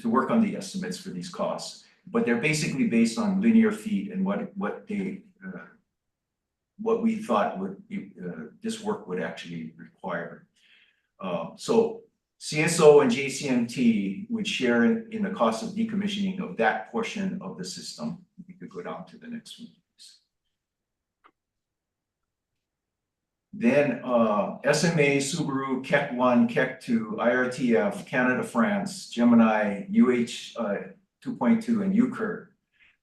to work on the estimates for these costs. But they're basically based on linear feet and what we thought would this work would actually require. So CSO and JCMT would share in the cost of decommissioning of that portion of the system. We could go down to the next one, please. Then SMA, Subaru, KEC 1, KEC 2, IRTF, Canada, France, Gemini, UH 2.2, and UKER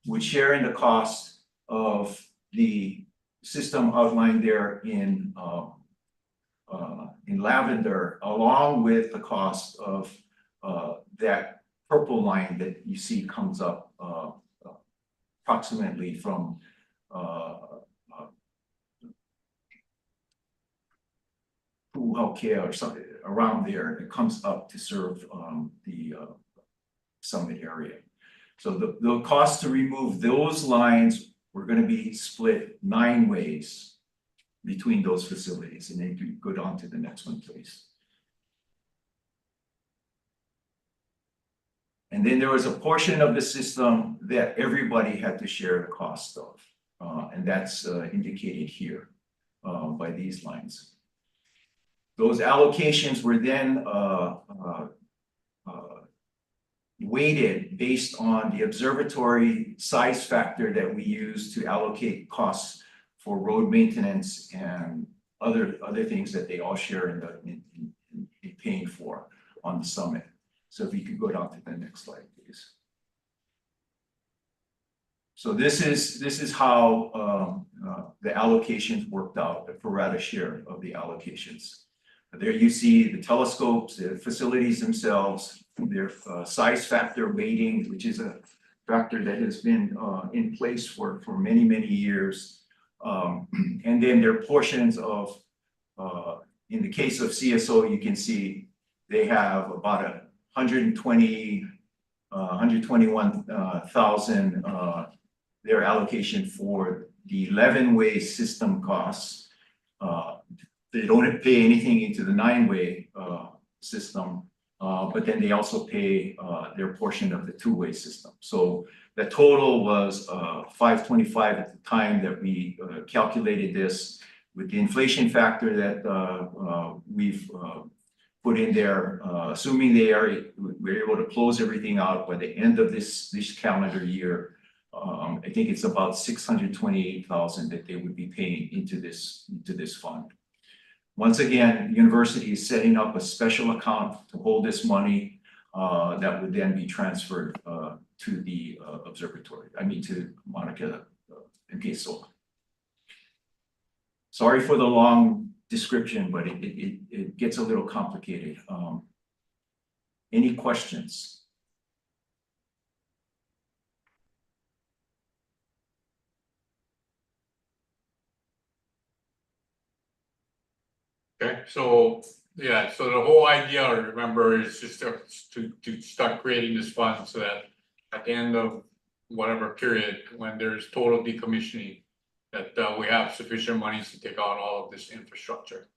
would share in the cost of the system outlined there in lavender, along with the cost of that purple line that you see comes up approximately from or something around there. It comes up to serve the summit area. So the cost to remove those lines were going to be split 9 ways between those facilities. And then you go down to the next one, please. And then there was a portion of the system that everybody had to share the cost of. And that's indicated here by these lines. Those allocations were then weighted based on the observatory size factor that we use to allocate costs for road maintenance and other things that they all share in paying for on the summit. So if you could go down to the next slide, please. So this is how the allocations worked out, the pro rata share of the allocations. There you see the telescopes, the facilities themselves, their size factor weighting, which is a factor that has been in place for many, many years. And then their portions of, in the case of CSO, you can see they have about 121,000 their allocation for the 11-way system costs. They don't pay anything into the 9-way system, but then they also pay their portion of the 2-way system. So the total was 525 at the time that we calculated this with the inflation factor that we've put in there, assuming we're able to close everything out by the end of this calendar year. I think it's about 628,000 that they would be paying into this fund. Once again, the university is setting up a special account to hold this money that would then be transferred to the observatory. I mean to Monica MKSOA. Sorry for the long description, but it gets a little complicated. Any questions? Okay, so yeah, so the whole idea, remember, is just to start creating this fund so that at the end of whatever period, when there's total decommissioning, that we have sufficient money to take on all of this infrastructure.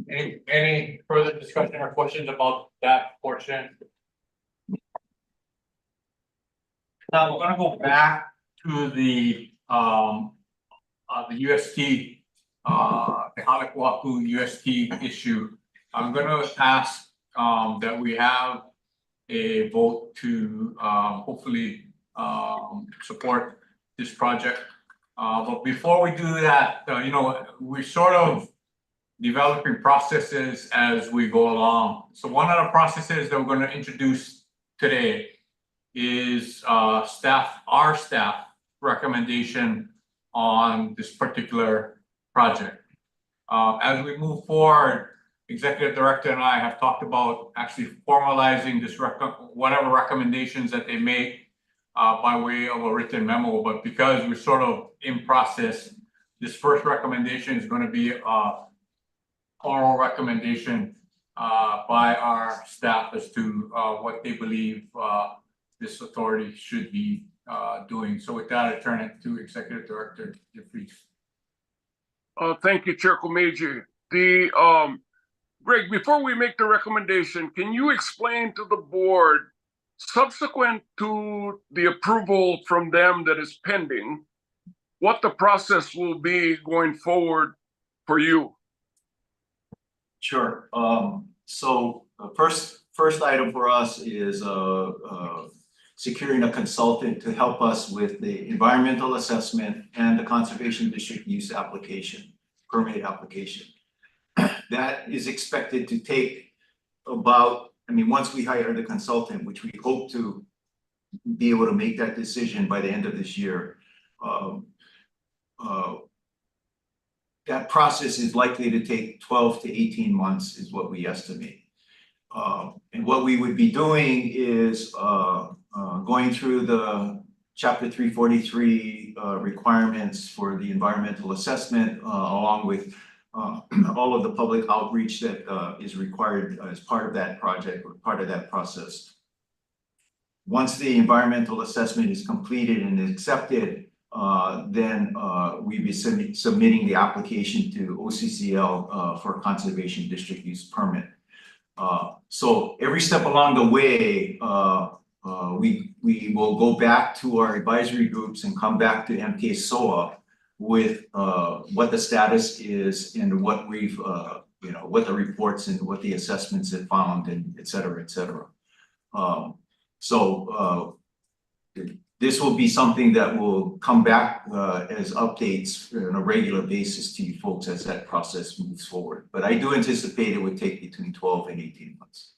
Any further discussion or questions about that portion? Now we're gonna go back to the UST, the Haleʻoahu UST issue. I'm gonna ask that we have a vote to hopefully support this project. But before we do that, you know, we're sort of developing processes as we go along. So one of the processes that we're going to introduce today is our staff recommendation on this particular project. As we move forward, Executive Director and I have talked about actually formalizing this whatever recommendations that they make by way of a written memo. But because we're sort of in process, this first recommendation is going to be oral recommendation by our staff as to what they believe this authority should be doing. So with that, I turn it to Executive Director DeFries. Thank you, Chair Komeiji. Greg, before we make the recommendation, can you explain to the board, subsequent to the approval from them that is pending, what the process will be going forward for you? Sure. So first item for us is securing a consultant to help us with the environmental assessment and the conservation district use application, permit application. That is expected to take about, I mean, once we hire the consultant, which we hope to be able to make that decision by the end of this year, that process is likely to take 12 to 18 months is what we estimate. And what we would be doing is going through the Chapter 343 requirements for the environmental assessment, along with all of the public outreach that is required as part of that project or part of that process. Once the environmental assessment is completed and accepted, then we'd be submitting the application to OCCL for conservation district use permit. So every step along the way, we will go back to our advisory groups and come back to MKSOA with what the status is and what we've you know, what the reports and what the assessments have found, and et cetera, et cetera. This will be something that will come back as updates on a regular basis to you folks as that process moves forward. But I do anticipate it would take between 12 and 18 months.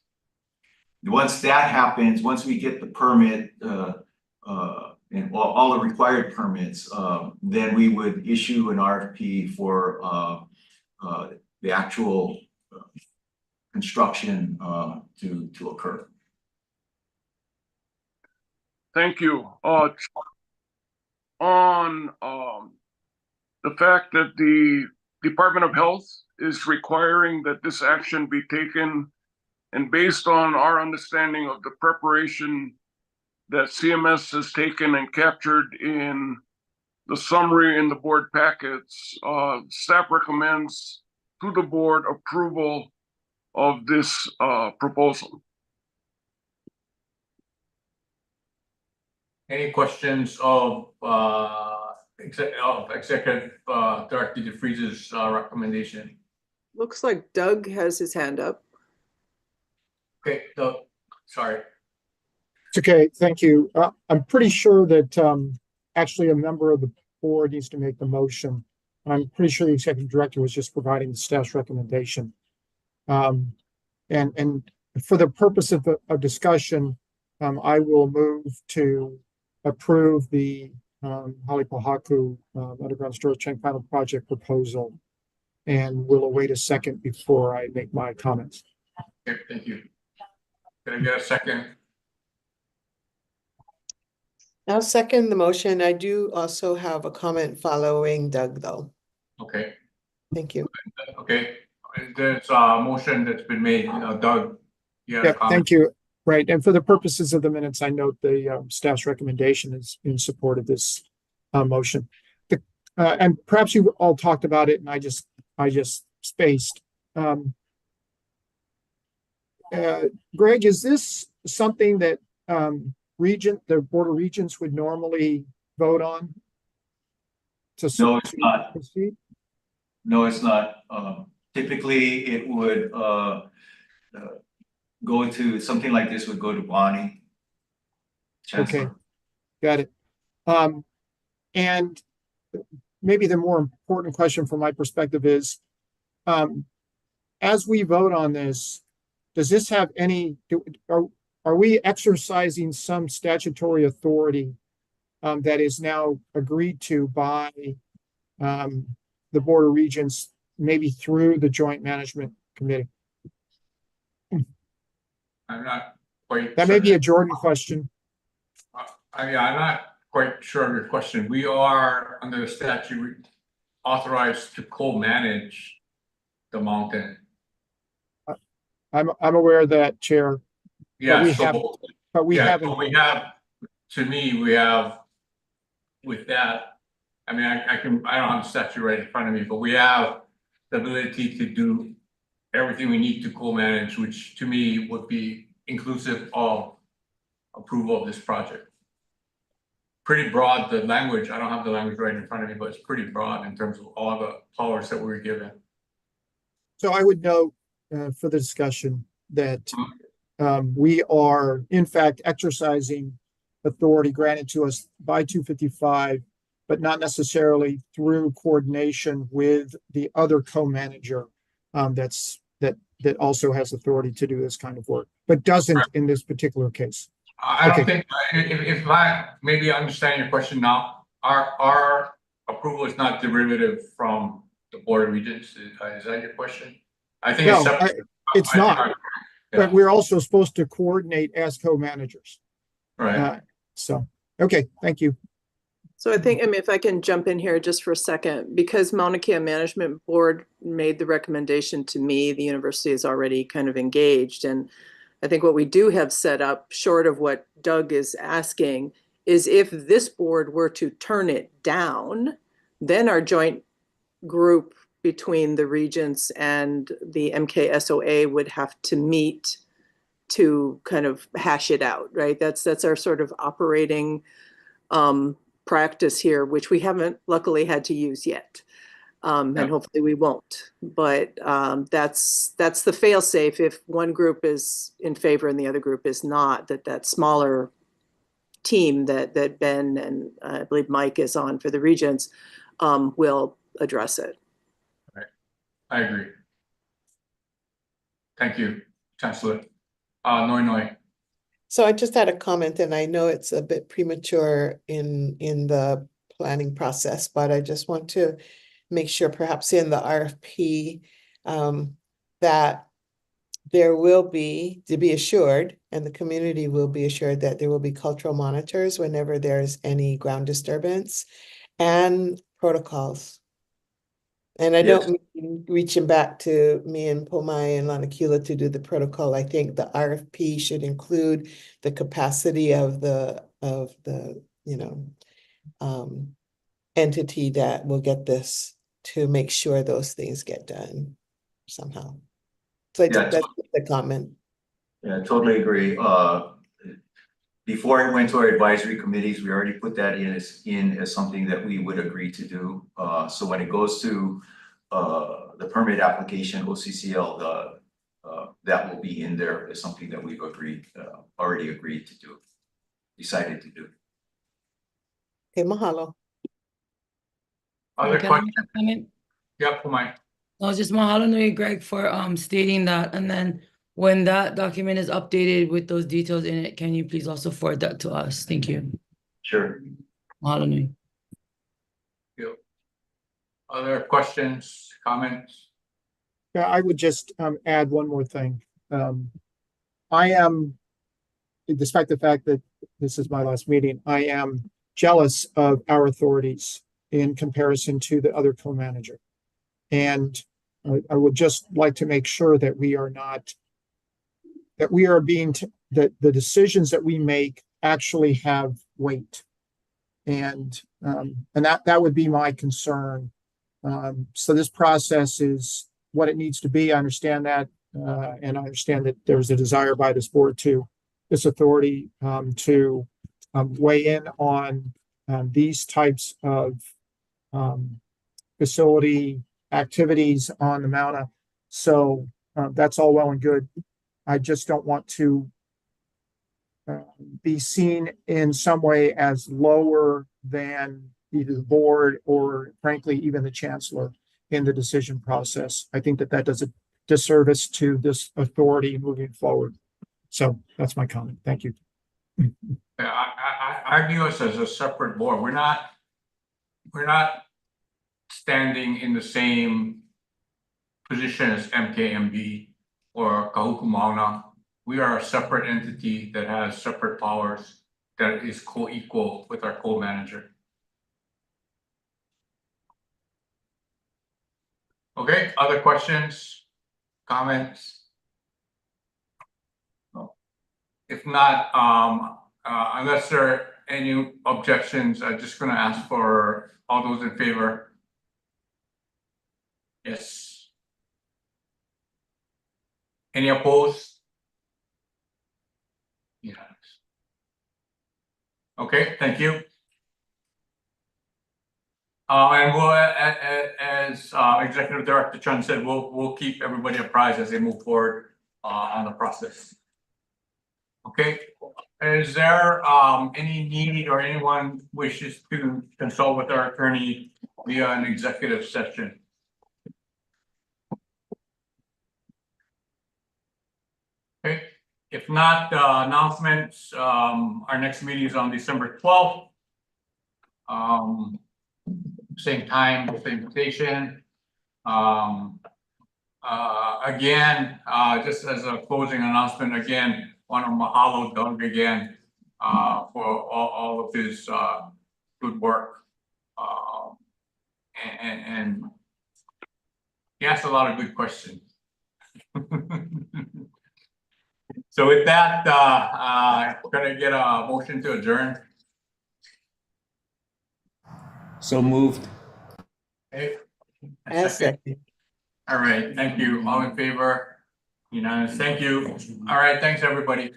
Once that happens, once we get the permit and all the required permits, then we would issue an RFP for the actual construction to occur. Thank you. On the fact that the Department of Health is requiring that this action be taken, and based on our understanding of the preparation that CMS has taken and captured in the summary in the board packets, staff recommends to the board approval of this proposal. Any questions of Executive Director DeFries' recommendation? Looks like Doug has his hand up. Okay, Doug, sorry. It's okay, thank you. I'm pretty sure that actually a member of the board needs to make the motion. I'm pretty sure the executive director was just providing the staff's recommendation. And for the purpose of discussion, I will move to approve the Haleʻipahaku underground storage tank final project proposal, and we'll await a second before I make my comments. Okay, thank you. Can I get a second? I'll second the motion. I do also have a comment following Doug, though. Okay. Thank you. Okay, there's a motion that's been made. Doug, you had a Yeah, comment? thank you. Right, and for the purposes of the minutes, I note the staff's recommendation is in support of this motion. And perhaps you all talked about it, and I just spaced. Greg, is this something that the Board of Regents would normally vote on? No, it's not. Proceed? No, it's not. typically it would, go to, something like this would go to Bonnie. Okay, Chancellor. got it. And maybe the more important question from my perspective is, as we vote on this, does this have any, are we exercising some statutory authority that is now agreed to by the Board of Regents, maybe through the Joint Management Committee? I'm not quite. That may be a certain. Jordan question. I'm not quite sure of your question. We are under the statute authorized to co-manage the mountain. I'm aware of that, Chair, Yeah, we so, haven't- but we yeah, haven't. so we have, to me, we have with that, I mean, I don't have the statute right in front of me, but we have the ability to do everything we need to co-manage, which to me would be inclusive of approval of this project. Pretty broad, the language, I don't have the language right in front of me, but it's pretty broad in terms of all the powers that we're given. So I would note for the discussion that we are in fact exercising authority granted to us by 255, but not necessarily through coordination with the other co-manager that also has authority to do this kind of work, but doesn't in this particular case. I don't Okay. think, if I maybe understand your question now, our approval is not derivative from the Board of Regents, is that your question? I think it's No, separate. it's I think not. yeah. But we're also supposed to coordinate as co-managers. Right, So, okay, thank you. So I think, I mean, if I can jump in here just for a second, because Mauna Kea Management Board made the recommendation to me, the university is already kind of engaged. And I think what we do have set up, short of what Doug is asking, is if this board were to turn it down, then our joint group between the regents and the MKSOA would have to meet to kind of hash it out, right? That's our sort of operating practice here, which we haven't luckily had to use yet. And hopefully we won't. But that's the fail-safe if one group is in favor and the other group is not, that smaller team that Ben and I believe Mike is on for the regents will address it. right, I agree. Thank you, Chancellor. Noi. So I just had a comment, and I know it's a bit premature in the planning process, but I just want to make sure perhaps in the RFP that there will be, to be assured, and the community will be assured that there will be cultural monitors whenever there's any ground disturbance and protocols. And I Yes. don't mean reaching back to me and Pomai and Lanakila to do the protocol. I think the RFP should include the capacity of the entity that will get this to make sure those things get done somehow. So Yeah, that's the comment. Yeah, totally agree. Before it went to our advisory committees, we already put that in as something that we would agree to do. So when it goes to the permit application, OCCL, that will be in there as something that we've already agreed to do, decided to do. Okay, mahalo. Other Can I questions? make a comment? Yeah, Pomai. No, just mahalo nui, Greg, for stating that. And then when that document is updated with those details in it, can you please also forward that to us? Thank you. Sure. Mahalo nui. Other questions, comments? Yeah, I would just add one more thing. I am, despite the fact that this is my last meeting, I am jealous of our authorities in comparison to the other co-manager. And I would just like to make sure that we are not, that we are being, that the decisions that we make actually have weight. And that would be my concern. So this process is what it needs to be. I understand that. And I understand that there's a desire by this board to, this authority to weigh in on these types of facility activities on the Mauna. So that's all well and good. I just don't want to be seen in some way as lower than either the board or frankly, even the chancellor in the decision process. I think that does a disservice to this authority moving forward. So that's my comment. Thank you. I view us as a separate board. We're not standing in the same position as MKMB or Kahuku Mauna. We are a separate entity that has separate powers that is co-equal with our co-manager. Okay, other questions, comments? No. If not, unless there are any objections, I'm just gonna ask for all those in favor. Yes. Any opposed? Yes. Okay, thank you. And we'll, as Executive Director Chun said, we'll keep everybody apprised as they move forward on the process. Okay, is there any need or anyone wishes to consult with our attorney via an executive session? Okay, if not, announcements, our next meeting is on December 12th. Same time, same station. Again, just as a closing announcement, again, want to mahalo Doug again for all of his good work. And he asked a lot of good questions. So with that, gonna get a motion to adjourn. So moved. Okay. A second. All right, thank you. All in favor? Unanimous. Thank you. All right, thanks, everybody.